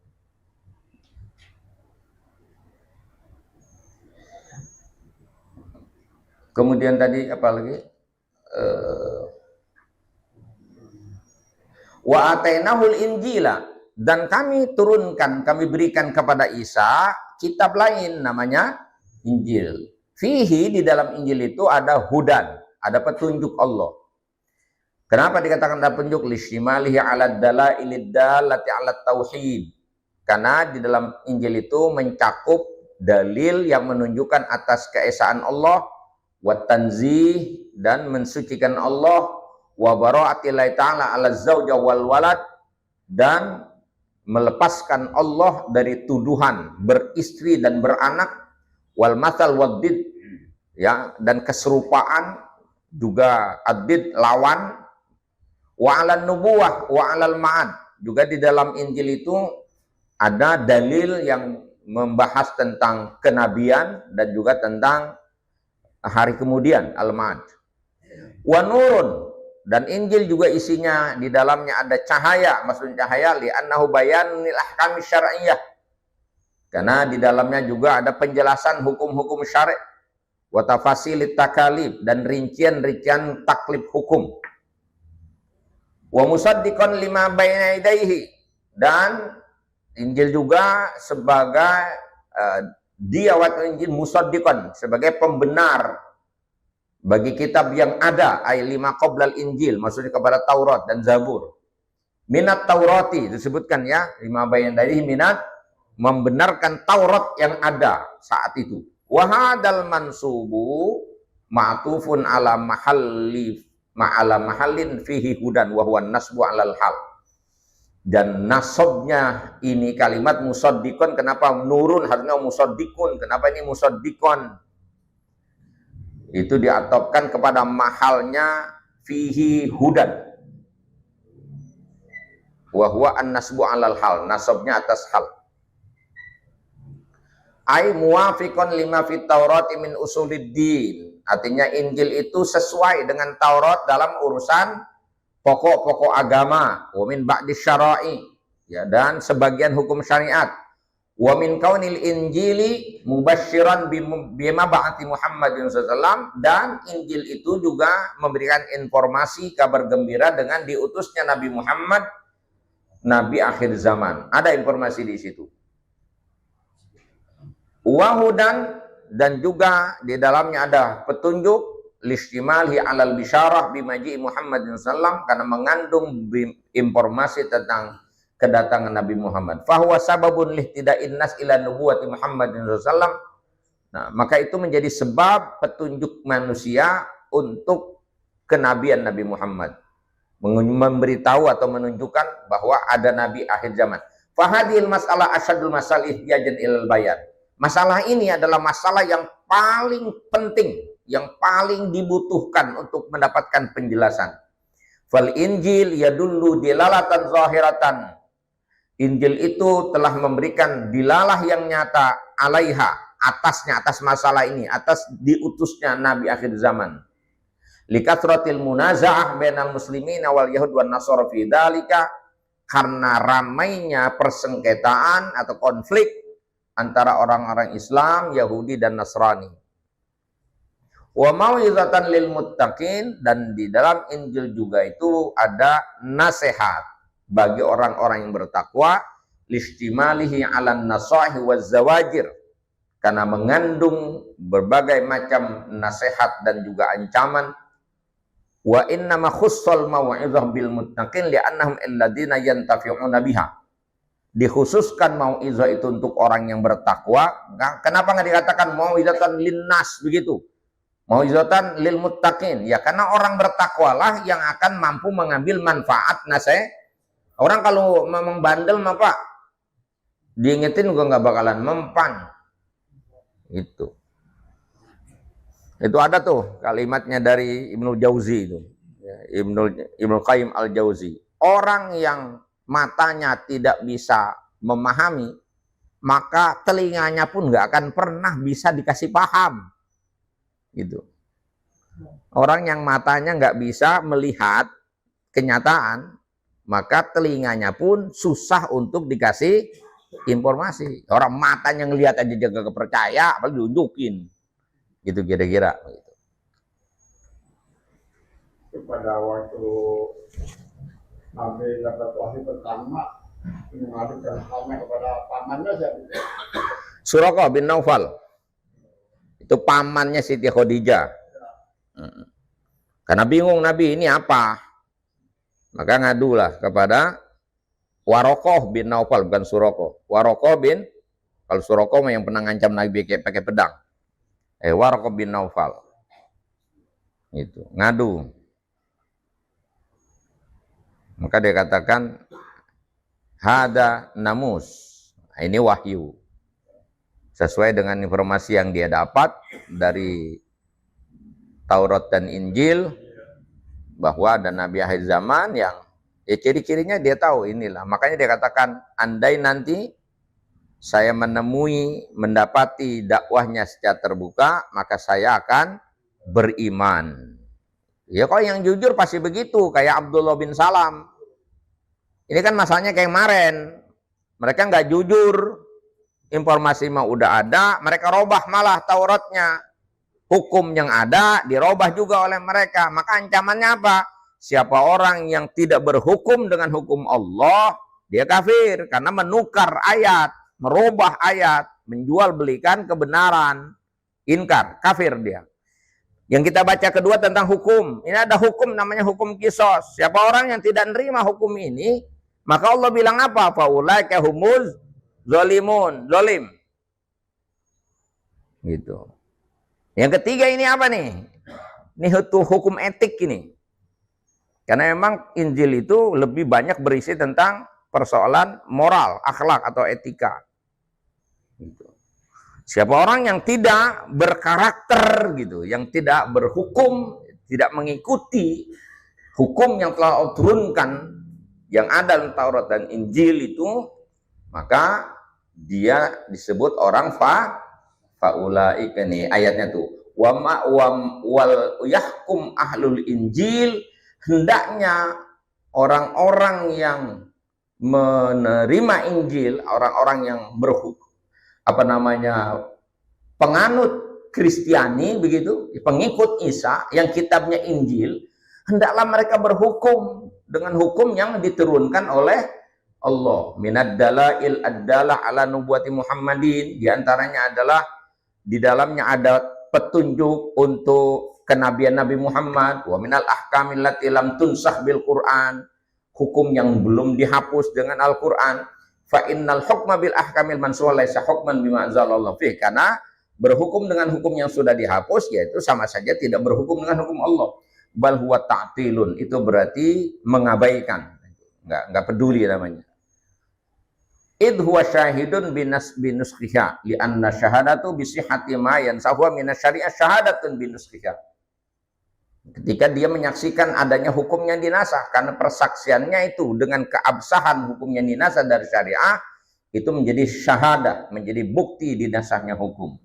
Kemudian tadi apa lagi? Wa atainahul injila, dan kami turunkan, kami berikan kepada Isa kitab lain namanya Injil. Fihi, di dalam Injil itu ada hudan, ada petunjuk Allah. Kenapa dikatakan ada petunjuk? Lishimalihi ala dalailid dalati ala tauhid. Karena di dalam Injil itu mencakup dalil yang menunjukkan atas keesaan Allah, wa tanzih, dan mensucikan Allah, wa bara'atillahi ta'ala ala zauja wal walad, dan melepaskan Allah dari tuduhan beristri dan beranak, wal mathal waddid, ya, dan keserupaan juga addid lawan, wa 'alan nubuwah wa 'alal ma'ad. Juga di dalam Injil itu ada dalil yang membahas tentang kenabian dan juga tentang hari kemudian, al-ma'ad. Wa nurun, dan Injil juga isinya di dalamnya ada cahaya, maksudnya cahaya li'annahu bayanil ahkam syar'iyyah, karena di dalamnya juga ada penjelasan hukum-hukum syar'i, wa tafasilit takalif, dan rincian-rincian taklif hukum. Wa musaddiqan lima baina yadayhi, dan Injil juga sebagai dia waktu Injil musaddiqan, sebagai pembenar bagi kitab yang ada, ay lima qoblal Injil, maksudnya kepada Taurat dan Zabur. Minat Taurati disebutkan, ya, lima bayan dari minat, membenarkan Taurat yang ada saat itu. Wahadal mansubu ma'tufun ala mahalli ma'ala mahallin fihi hudan wa huwa nasbu alal hal. Dan nasabnya ini kalimat musaddiqan, kenapa nurun harusnya musaddiqun, kenapa ini musaddiqan? Itu diatopkan kepada mahalnya fihi hudan, wa huwa an-nasbu alal hal, nasabnya atas hal. Ai muwafiqan lima fit Taurati min usuliddin, artinya Injil itu sesuai dengan Taurat dalam urusan pokok-pokok agama, wa min ba'di syara'i, ya, dan sebagian hukum syariat. Wa min kaunil injili mubasyiran bima ba'ati Muhammadin sallallahu, dan Injil itu juga memberikan informasi kabar gembira dengan diutusnya Nabi Muhammad, Nabi akhir zaman. Ada informasi di situ. Wahudan, dan juga di dalamnya ada petunjuk listimali alal bisyarah bimaji Muhammadin sallallahu, karena mengandung informasi tentang kedatangan Nabi Muhammad. Fahuwa sababun lihtida'in nas ila nubuwati Muhammadin sallallahu. Nah, maka itu menjadi sebab petunjuk manusia untuk kenabian Nabi Muhammad, memberitahu atau menunjukkan bahwa ada nabi akhir zaman. Fahadil masalah asyadul masalih yajan ilal bayan. Masalah ini adalah masalah yang paling penting, yang paling dibutuhkan untuk mendapatkan penjelasan. Fal Injil yadullu dilalatan zahiratan. Injil itu telah memberikan dilalah yang nyata alaiha, atasnya, atas masalah ini, atas diutusnya Nabi akhir zaman. Likathratil munaza'ah bainal muslimin wal yahud wan nasara fi dzalika, karena ramainya persengketaan atau konflik antara orang-orang Islam, Yahudi dan Nasrani. Wa mau'izatan lil muttaqin, dan di dalam Injil juga itu ada nasihat bagi orang-orang yang bertakwa, listimalihi 'alan nasahi waz zawajir, karena mengandung berbagai macam nasihat dan juga ancaman. Wa innama khussal mau'izah bil muttaqin li'annahum alladziina yantafi'una biha. Dikhususkan mau'izah itu untuk orang yang bertakwa. Kenapa nggak dikatakan mau'izatan linnas begitu? Mau'izatan lil muttaqin, ya karena orang bertakwalah yang akan mampu mengambil manfaat nasihat. Orang kalau memang bandel mah Pak, diingetin juga nggak bakalan mempan. Itu ada tuh kalimatnya dari Ibnu Jauzi itu, ya, Ibnu Qayyim al-Jauzi. Orang yang matanya tidak bisa memahami, maka telinganya pun nggak akan pernah bisa dikasih paham. Gitu. Orang yang matanya nggak bisa melihat kenyataan, maka telinganya pun susah untuk dikasih informasi. Orang matanya ngelihat aja jaga kepercaya, apalagi diunjukin. Gitu kira-kira. Pada waktu Nabi dapat wahyu pertama, mengadukan halnya kepada pamannya siapa? Suraqah bin Naufal. Itu pamannya Siti Khadijah. Karena bingung Nabi ini apa? Maka ngadulah kepada Waraqah bin Naufal, bukan Suraqah. Waraqah bin, kalau Suraqah yang pernah ngancam Nabi pakai pedang. Waraqah bin Naufal. Itu, ngadu. Maka dia katakan, hada namus. Nah, ini wahyu. Sesuai dengan informasi yang dia dapat dari Taurat dan Injil, bahwa ada nabi akhir zaman yang ciri-cirinya dia tahu inilah. Makanya dia katakan, andai nanti saya mendapati dakwahnya secara terbuka, maka saya akan beriman. Ya kok yang jujur pasti begitu, kayak Abdullah bin Salam. Ini kan masalahnya kayak kemarin. Mereka nggak jujur, informasi mah udah ada, mereka robah malah Tauratnya. Hukum yang ada dirobah juga oleh mereka. Maka ancamannya apa? Siapa orang yang tidak berhukum dengan hukum Allah, dia kafir. Karena menukar ayat, merubah ayat, menjual belikan kebenaran. Inkar, kafir dia. Yang kita baca kedua tentang hukum. Ini ada hukum namanya hukum kisos. Siapa orang yang tidak menerima hukum ini, maka Allah bilang apa? Faulaika humuz zalimun, zalim. Gitu. Yang ketiga ini apa nih? Ini hukum etik ini. Karena memang Injil itu lebih banyak berisi tentang persoalan moral, akhlak atau etika. Gitu. Siapa orang yang tidak berkarakter gitu, yang tidak berhukum, tidak mengikuti hukum yang telah Allah turunkan, yang ada dalam Taurat dan Injil itu, maka dia disebut orang faulaika nih ayatnya tuh. Wal yahkum ahlul Injil, hendaknya orang-orang yang menerima Injil, orang-orang yang penganut Kristiani begitu, pengikut Isa yang kitabnya Injil, hendaklah mereka berhukum dengan hukum yang diturunkan oleh Allah. Minad dalail ad-dalah ala nubuwati Muhammadin, di antaranya adalah di dalamnya ada petunjuk untuk kenabian Nabi Muhammad. Wa minal ahkamil lati lam tunsakh bil Quran, hukum yang belum dihapus dengan Al-Quran. Fa innal hukma bil ahkamil mansukhah laisa hukman bima anzalallahu fi, karena berhukum dengan hukum yang sudah dihapus yaitu sama saja tidak berhukum dengan hukum Allah. Bal huwa ta'tilun, itu berarti mengabaikan, enggak peduli namanya. Id huwa syahidun binuskhiha li anna syahadatu bi sihhati ma yansahu min syari'ah syahadatun binuskhiha. Ketika dia menyaksikan adanya hukum yang dinasah, karena persaksiannya itu dengan keabsahan hukum yang dinasah dari syariah, itu menjadi syahadat, menjadi bukti dinasahnya hukum.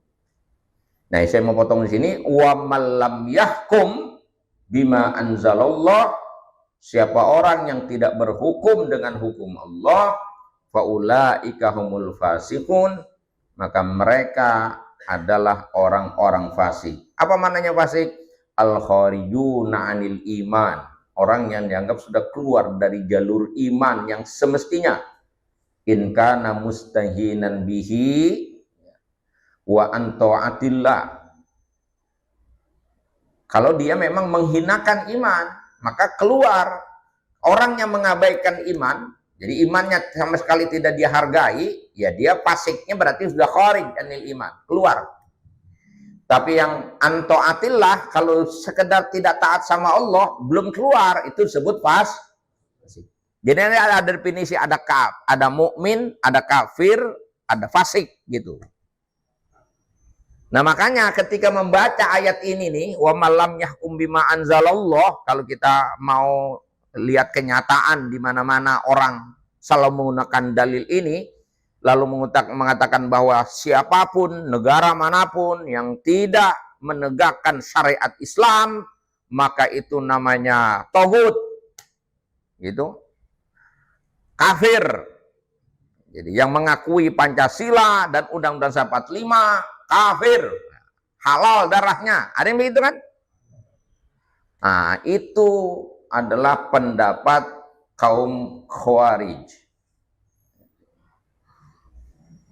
Nah, saya mau potong di sini, wa malam yahkum bima anzalallah, siapa orang yang tidak berhukum dengan hukum Allah, faulaika humul fasiqun, maka mereka adalah orang-orang fasik. Apa maknanya fasik? Al-kharijuna anil iman, orang yang dianggap sudah keluar dari jalur iman yang semestinya. In kana mustahinan bihi wa an ta'atillah. Kalau dia memang menghinakan iman, maka keluar. Orang yang mengabaikan iman, jadi imannya sama sekali tidak dihargai, ya dia fasiknya berarti sudah kharij anil iman, keluar. Tapi yang antaatillah, kalau sekedar tidak taat sama Allah, belum keluar, itu disebut fasik. Jadi ada definisi, ada mukmin, ada kafir, ada fasik gitu. Nah makanya ketika membaca ayat ini nih, wa malam yahkum bima anzalallah, kalau kita mau lihat kenyataan di mana-mana orang selalu menggunakan dalil ini, lalu mengatakan bahwa siapapun, negara manapun yang tidak menegakkan syariat Islam, maka itu namanya taghut, gitu, kafir. Jadi yang mengakui Pancasila dan Undang-Undang 45, kafir, halal darahnya. Ada yang begitu kan? Nah, itu adalah pendapat kaum Khawarij.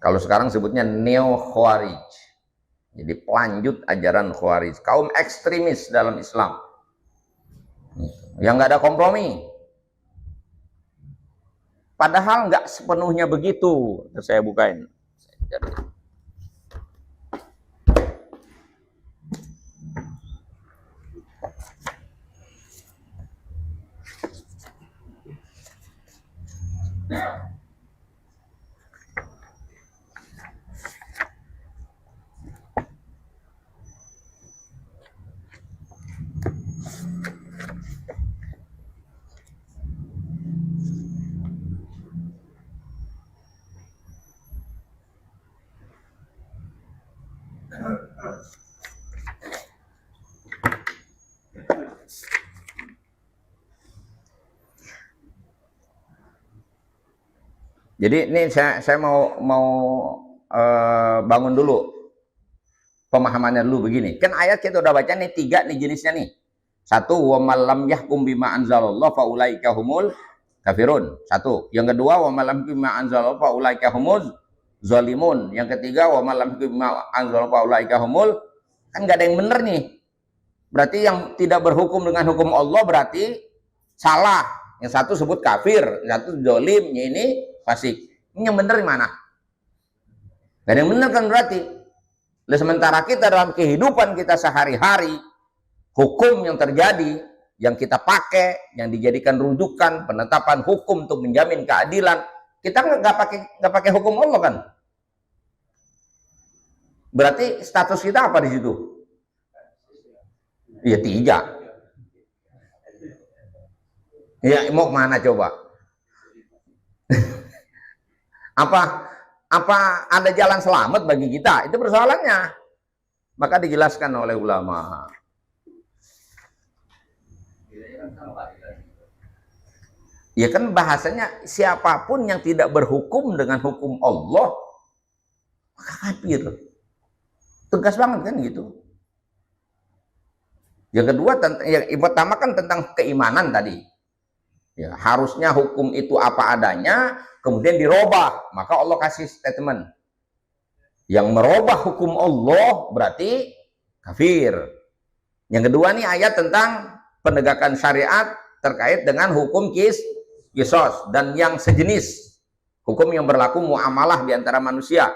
Kalau sekarang sebutnya neo Khawarij. Jadi pelanjut ajaran Khawarij, kaum ekstremis dalam Islam. Yang nggak ada kompromi. Padahal nggak sepenuhnya begitu. Saya bukain. Jadi ini saya mau bangun dulu pemahamannya dulu begini. Kan ayat kita udah baca nih 3 nih jenisnya nih. 1, wa malam yahkum bima anzalallah faulaika humul kafirun. 1. Yang kedua, wa malam bima anzalallah faulaika humuz zalimun. Yang ketiga, wa malam bima anzalallah faulaika humul, kan nggak ada yang bener nih. Berarti yang tidak berhukum dengan hukum Allah berarti salah. Yang satu sebut kafir, yang satu zalim, ini fasik. Ini yang bener di mana? Gak ada yang bener kan berarti. Sementara kita dalam kehidupan kita sehari-hari, hukum yang terjadi, yang kita pakai, yang dijadikan rujukan, penetapan hukum untuk menjamin keadilan, kita nggak pakai hukum Allah kan? Berarti status kita apa di situ? Ya 3. Ya mau kemana coba? Apa ada jalan selamat bagi kita? Itu persoalannya. Maka dijelaskan oleh ulama. Ya kan bahasanya siapapun yang tidak berhukum dengan hukum Allah maka kafir. Tegas banget kan gitu. Yang kedua, yang pertama kan tentang keimanan tadi. Ya, harusnya hukum itu apa adanya, kemudian dirubah. Maka Allah kasih statement. Yang merubah hukum Allah berarti kafir. Yang kedua nih ayat tentang penegakan syariat terkait dengan hukum kisos dan yang sejenis. Hukum yang berlaku muamalah di antara manusia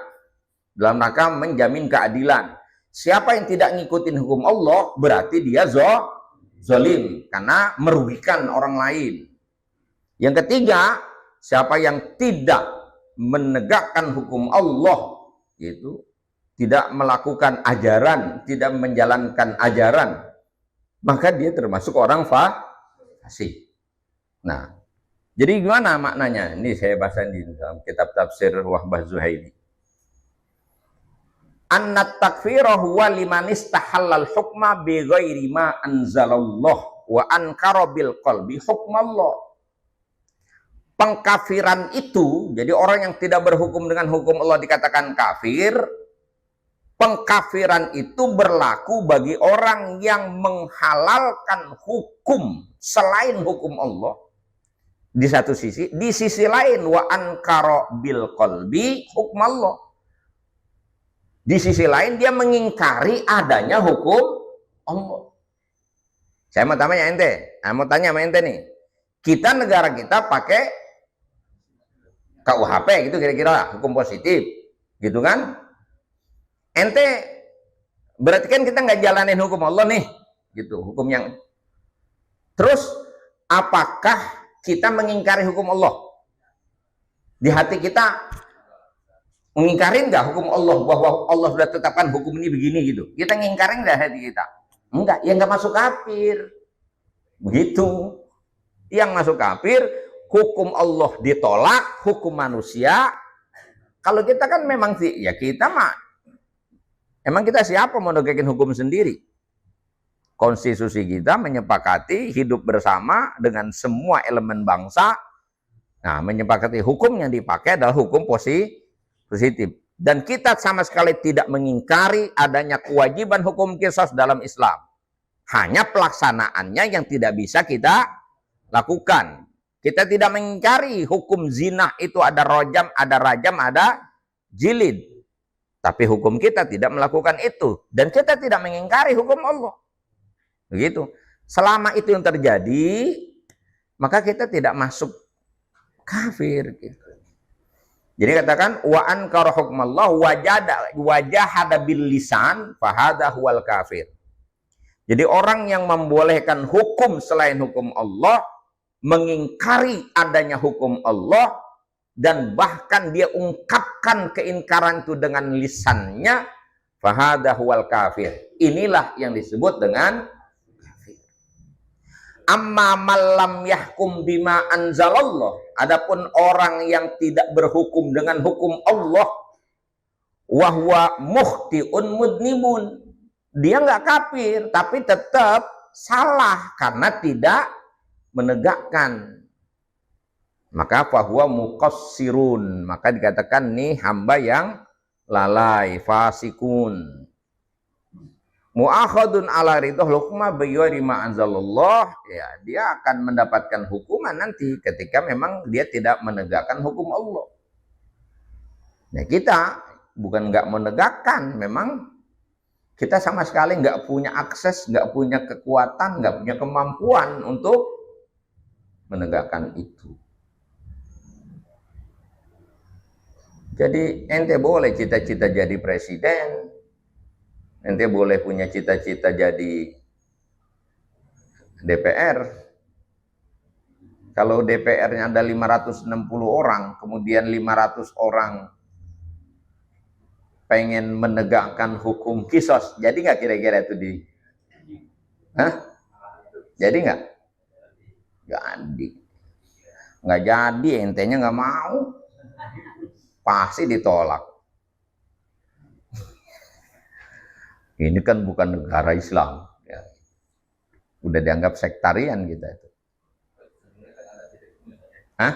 dalam rangka menjamin keadilan. Siapa yang tidak ngikutin hukum Allah berarti dia zalim karena merugikan orang lain. Yang ketiga, siapa yang tidak menegakkan hukum Allah, itu tidak melakukan ajaran, tidak menjalankan ajaran, maka dia termasuk orang fasik. Nah, jadi gimana maknanya? Ini saya bahas di dalam kitab tafsir Wahbah Zuhaili. Annat takfira huwa liman istahallal hukma bi ghairi ma anzalallah wa ankara bil qalbi hukmallah. Pengkafiran itu, jadi orang yang tidak berhukum dengan hukum Allah dikatakan kafir. Pengkafiran itu berlaku bagi orang yang menghalalkan hukum selain hukum Allah di satu sisi, di sisi lain wa ankara bil qalbi hukmallah. Di sisi lain dia mengingkari adanya hukum Allah. Saya mau tanya ente, mau tanya sama ente nih. Kita negara kita pakai KUHP gitu kira-kira, hukum positif, gitu kan? Ente berarti kan kita nggak jalanin hukum Allah nih, gitu, hukum yang. Terus apakah kita mengingkari hukum Allah? Di hati kita mengingkarin nggak hukum Allah bahwa Allah sudah tetapkan hukum ini begini gitu? Kita ngingkarin nggak hati kita? Enggak, ya nggak masuk kafir. Begitu. Yang masuk kafir, hukum Allah ditolak, hukum manusia. Kalau kita kan memang sih, ya kita mah, emang kita siapa mau negakin hukum sendiri? Konstitusi kita menyepakati hidup bersama dengan semua elemen bangsa. Nah, menyepakati hukum yang dipakai adalah hukum positif. Dan kita sama sekali tidak mengingkari adanya kewajiban hukum qisas dalam Islam. Hanya pelaksanaannya yang tidak bisa kita lakukan. Kita tidak mengingkari hukum zina itu ada rojam, ada rajam, ada jilid. Tapi hukum kita tidak melakukan itu. Dan kita tidak mengingkari hukum Allah. Begitu. Selama itu yang terjadi, maka kita tidak masuk kafir gitu. Jadi katakan wa ankara hukmallah wajahada bil lisan fahada huwal kafir. Jadi orang yang membolehkan hukum selain hukum Allah, mengingkari adanya hukum Allah, dan bahkan dia ungkapkan keingkaran itu dengan lisannya, fahada huwal kafir. Inilah yang disebut dengan kafir. Amma malam yahkum bima anzalallah. Adapun orang yang tidak berhukum dengan hukum Allah, wahwa mukhtiun mudnibun. Dia nggak kafir, tapi tetap salah karena tidak menegakkan. Maka fahuwa muqassirun, maka dikatakan nih hamba yang lalai, fasikun. Mu'akhadun ala ridho hukma bighairi ma anzalallah, ya dia akan mendapatkan hukuman nanti ketika memang dia tidak menegakkan hukum Allah. Nah kita bukan nggak menegakkan, memang kita sama sekali nggak punya akses, nggak punya kekuatan, nggak punya kemampuan untuk menegakkan itu. Jadi ente boleh cita-cita jadi presiden, ente boleh punya cita-cita jadi DPR. Kalau DPR-nya ada 560 orang, kemudian 500 orang pengen menegakkan hukum kisos, jadi nggak kira-kira itu di? Hah? Jadi nggak? Nggak jadi, entenya nggak mau. Pasti ditolak. Ini kan bukan negara Islam, ya. Udah dianggap sektarian kita itu. Hah?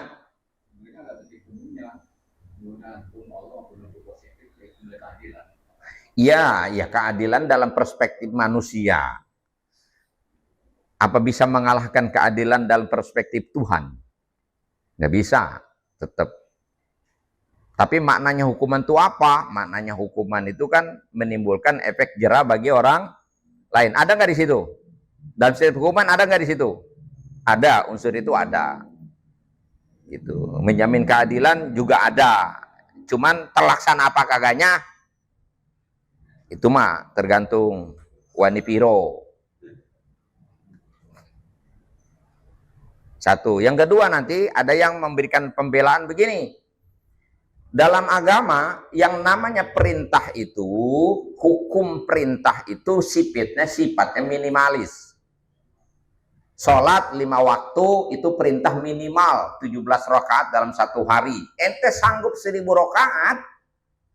Ya, ya keadilan dalam perspektif manusia. Apa bisa mengalahkan keadilan dalam perspektif Tuhan? Nggak bisa, tetap. Tapi maknanya hukuman itu apa? Maknanya hukuman itu kan menimbulkan efek jera bagi orang lain. Ada nggak di situ? Dalam setiap hukuman ada nggak di situ? Ada, unsur itu ada. Itu menjamin keadilan juga ada. Cuman terlaksana apa kagaknya? Itu mah tergantung wanipiro. Satu. Yang kedua nanti ada yang memberikan pembelaan begini. Dalam agama yang namanya perintah itu, hukum perintah itu sifatnya minimalis. Sholat 5 waktu itu perintah minimal 17 rakaat dalam 1 hari. Ente sanggup 1000 rakaat,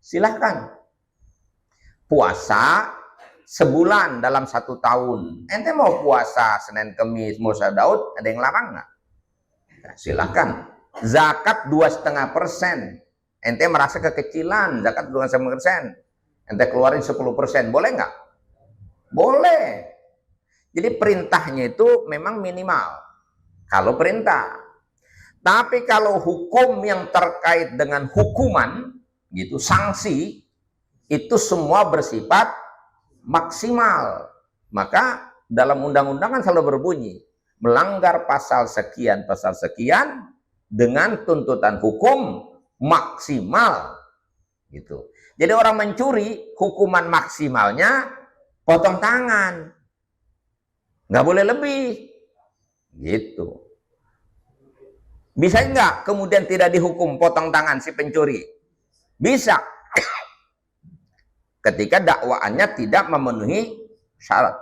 silahkan. Puasa sebulan dalam 1 tahun. Ente mau puasa Senin Kemis, Musa Daud, ada yang larang nggak? Nah, silahkan. Zakat 2,5%. Ente merasa kekecilan, zakat 2,5%. Ente keluarin 10%, boleh nggak? Boleh. Jadi perintahnya itu memang minimal. Kalau perintah. Tapi kalau hukum yang terkait dengan hukuman, gitu, sanksi, itu semua bersifat maksimal. Maka dalam undang-undang kan selalu berbunyi, melanggar pasal sekian dengan tuntutan hukum maksimal gitu. Jadi orang mencuri hukuman maksimalnya potong tangan, nggak boleh lebih gitu. Bisa nggak kemudian tidak dihukum potong tangan si pencuri? Bisa, ketika dakwaannya tidak memenuhi syarat.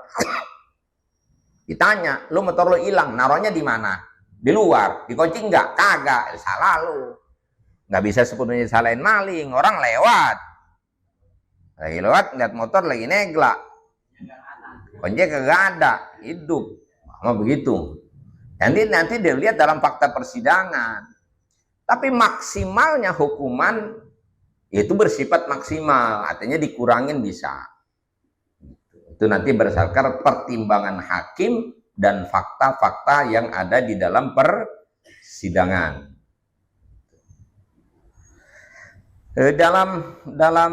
Ditanya, lu motor lu hilang, naruhnya di mana? Di luar, dikunci nggak? Kagak, salah lu. Nggak bisa sepenuhnya salahin maling, orang lewat. Lagi lewat, lihat motor lagi neglak. Kunci kagak ada, hidup. Mau begitu. Nanti dia lihat dalam fakta persidangan. Tapi maksimalnya hukuman itu bersifat maksimal, artinya dikurangin bisa. Itu nanti berdasarkan pertimbangan hakim dan fakta-fakta yang ada di dalam persidangan. Dalam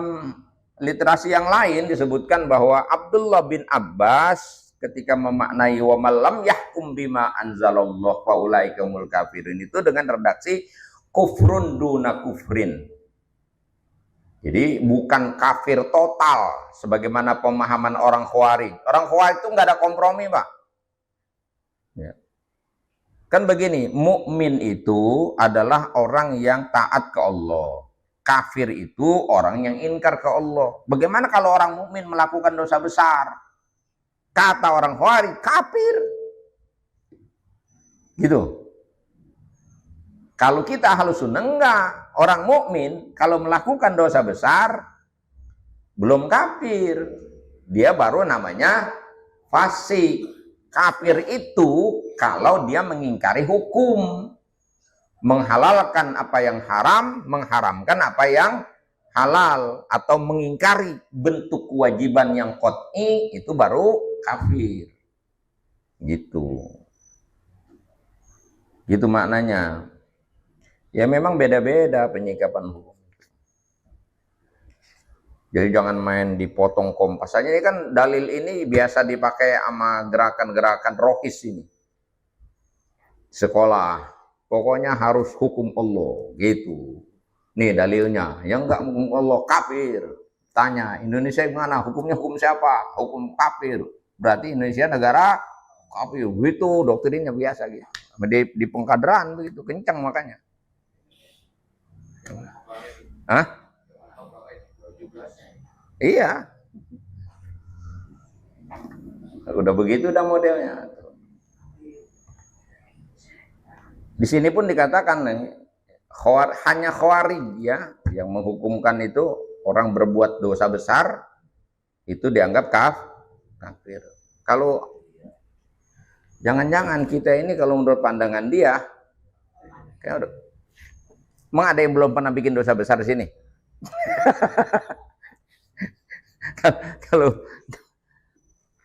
literasi yang lain disebutkan bahwa Abdullah bin Abbas ketika memaknai wa malam yahkum bima anzalallah fa ulaika humul kafirun itu dengan redaksi kufrun duna kufrin. Jadi bukan kafir total sebagaimana pemahaman orang Khawarij. Orang Khawarij itu nggak ada kompromi, Pak. Ya. Kan begini, mukmin itu adalah orang yang taat ke Allah. Kafir itu orang yang ingkar ke Allah. Bagaimana kalau orang mukmin melakukan dosa besar? Kata orang Khawarij, kafir. Gitu. Kalau kita Ahlus Sunnah enggak. Orang mukmin kalau melakukan dosa besar belum kafir. Dia baru namanya fasik. Kafir itu kalau dia mengingkari hukum. menghalalkan apa yang haram, mengharamkan apa yang halal, atau mengingkari bentuk kewajiban yang qat'i, itu baru kafir. Gitu. Gitu maknanya. Ya memang beda-beda penyikapan hukum. Jadi jangan main dipotong kompas saja. Ini kan dalil ini biasa dipakai sama gerakan-gerakan rohis ini. Sekolah, pokoknya harus hukum Allah, gitu. Nih dalilnya, yang enggak hukum Allah kafir. Tanya, Indonesia gimana? Hukumnya hukum siapa? Hukum kafir. Berarti Indonesia negara kafir. Gitu, doktrinnya biasa gitu. Di pengkaderan begitu, kencang makanya. Hah? Iya. Udah begitu udah modelnya. Di sini pun dikatakan hanya khawarij ya yang menghukumkan itu orang berbuat dosa besar itu dianggap kafir. Kalau jangan-jangan kita ini kalau menurut pandangan dia kayak emang ada yang belum pernah bikin dosa besar di sini?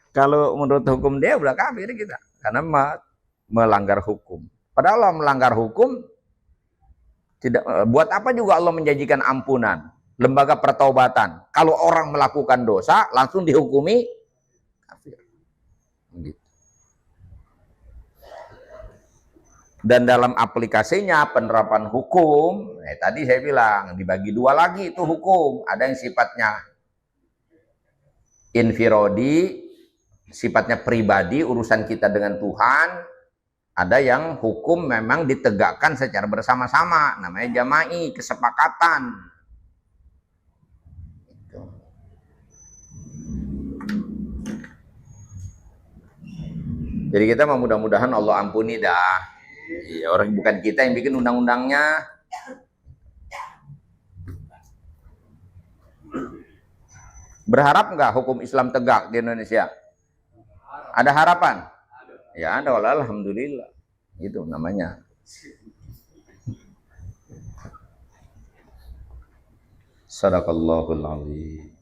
Kalau menurut hukum dia udah kafir kita karena melanggar hukum. Padahal Allah melanggar hukum, tidak buat apa juga Allah menjanjikan ampunan, lembaga pertaubatan. Kalau orang melakukan dosa langsung dihukumi kafir. Gitu. Dan dalam aplikasinya penerapan hukum, tadi saya bilang dibagi dua lagi itu hukum. Ada yang sifatnya infirodi, sifatnya pribadi, urusan kita dengan Tuhan. Ada yang hukum memang ditegakkan secara bersama-sama, namanya jama'i, kesepakatan. Jadi kita mudah-mudahan Allah ampuni dah. Ya, orang bukan kita yang bikin undang-undangnya. Berharap nggak hukum Islam tegak di Indonesia? Ada harapan? Ya ada, alhamdulillah. Itu namanya. Sadaqallahul azim.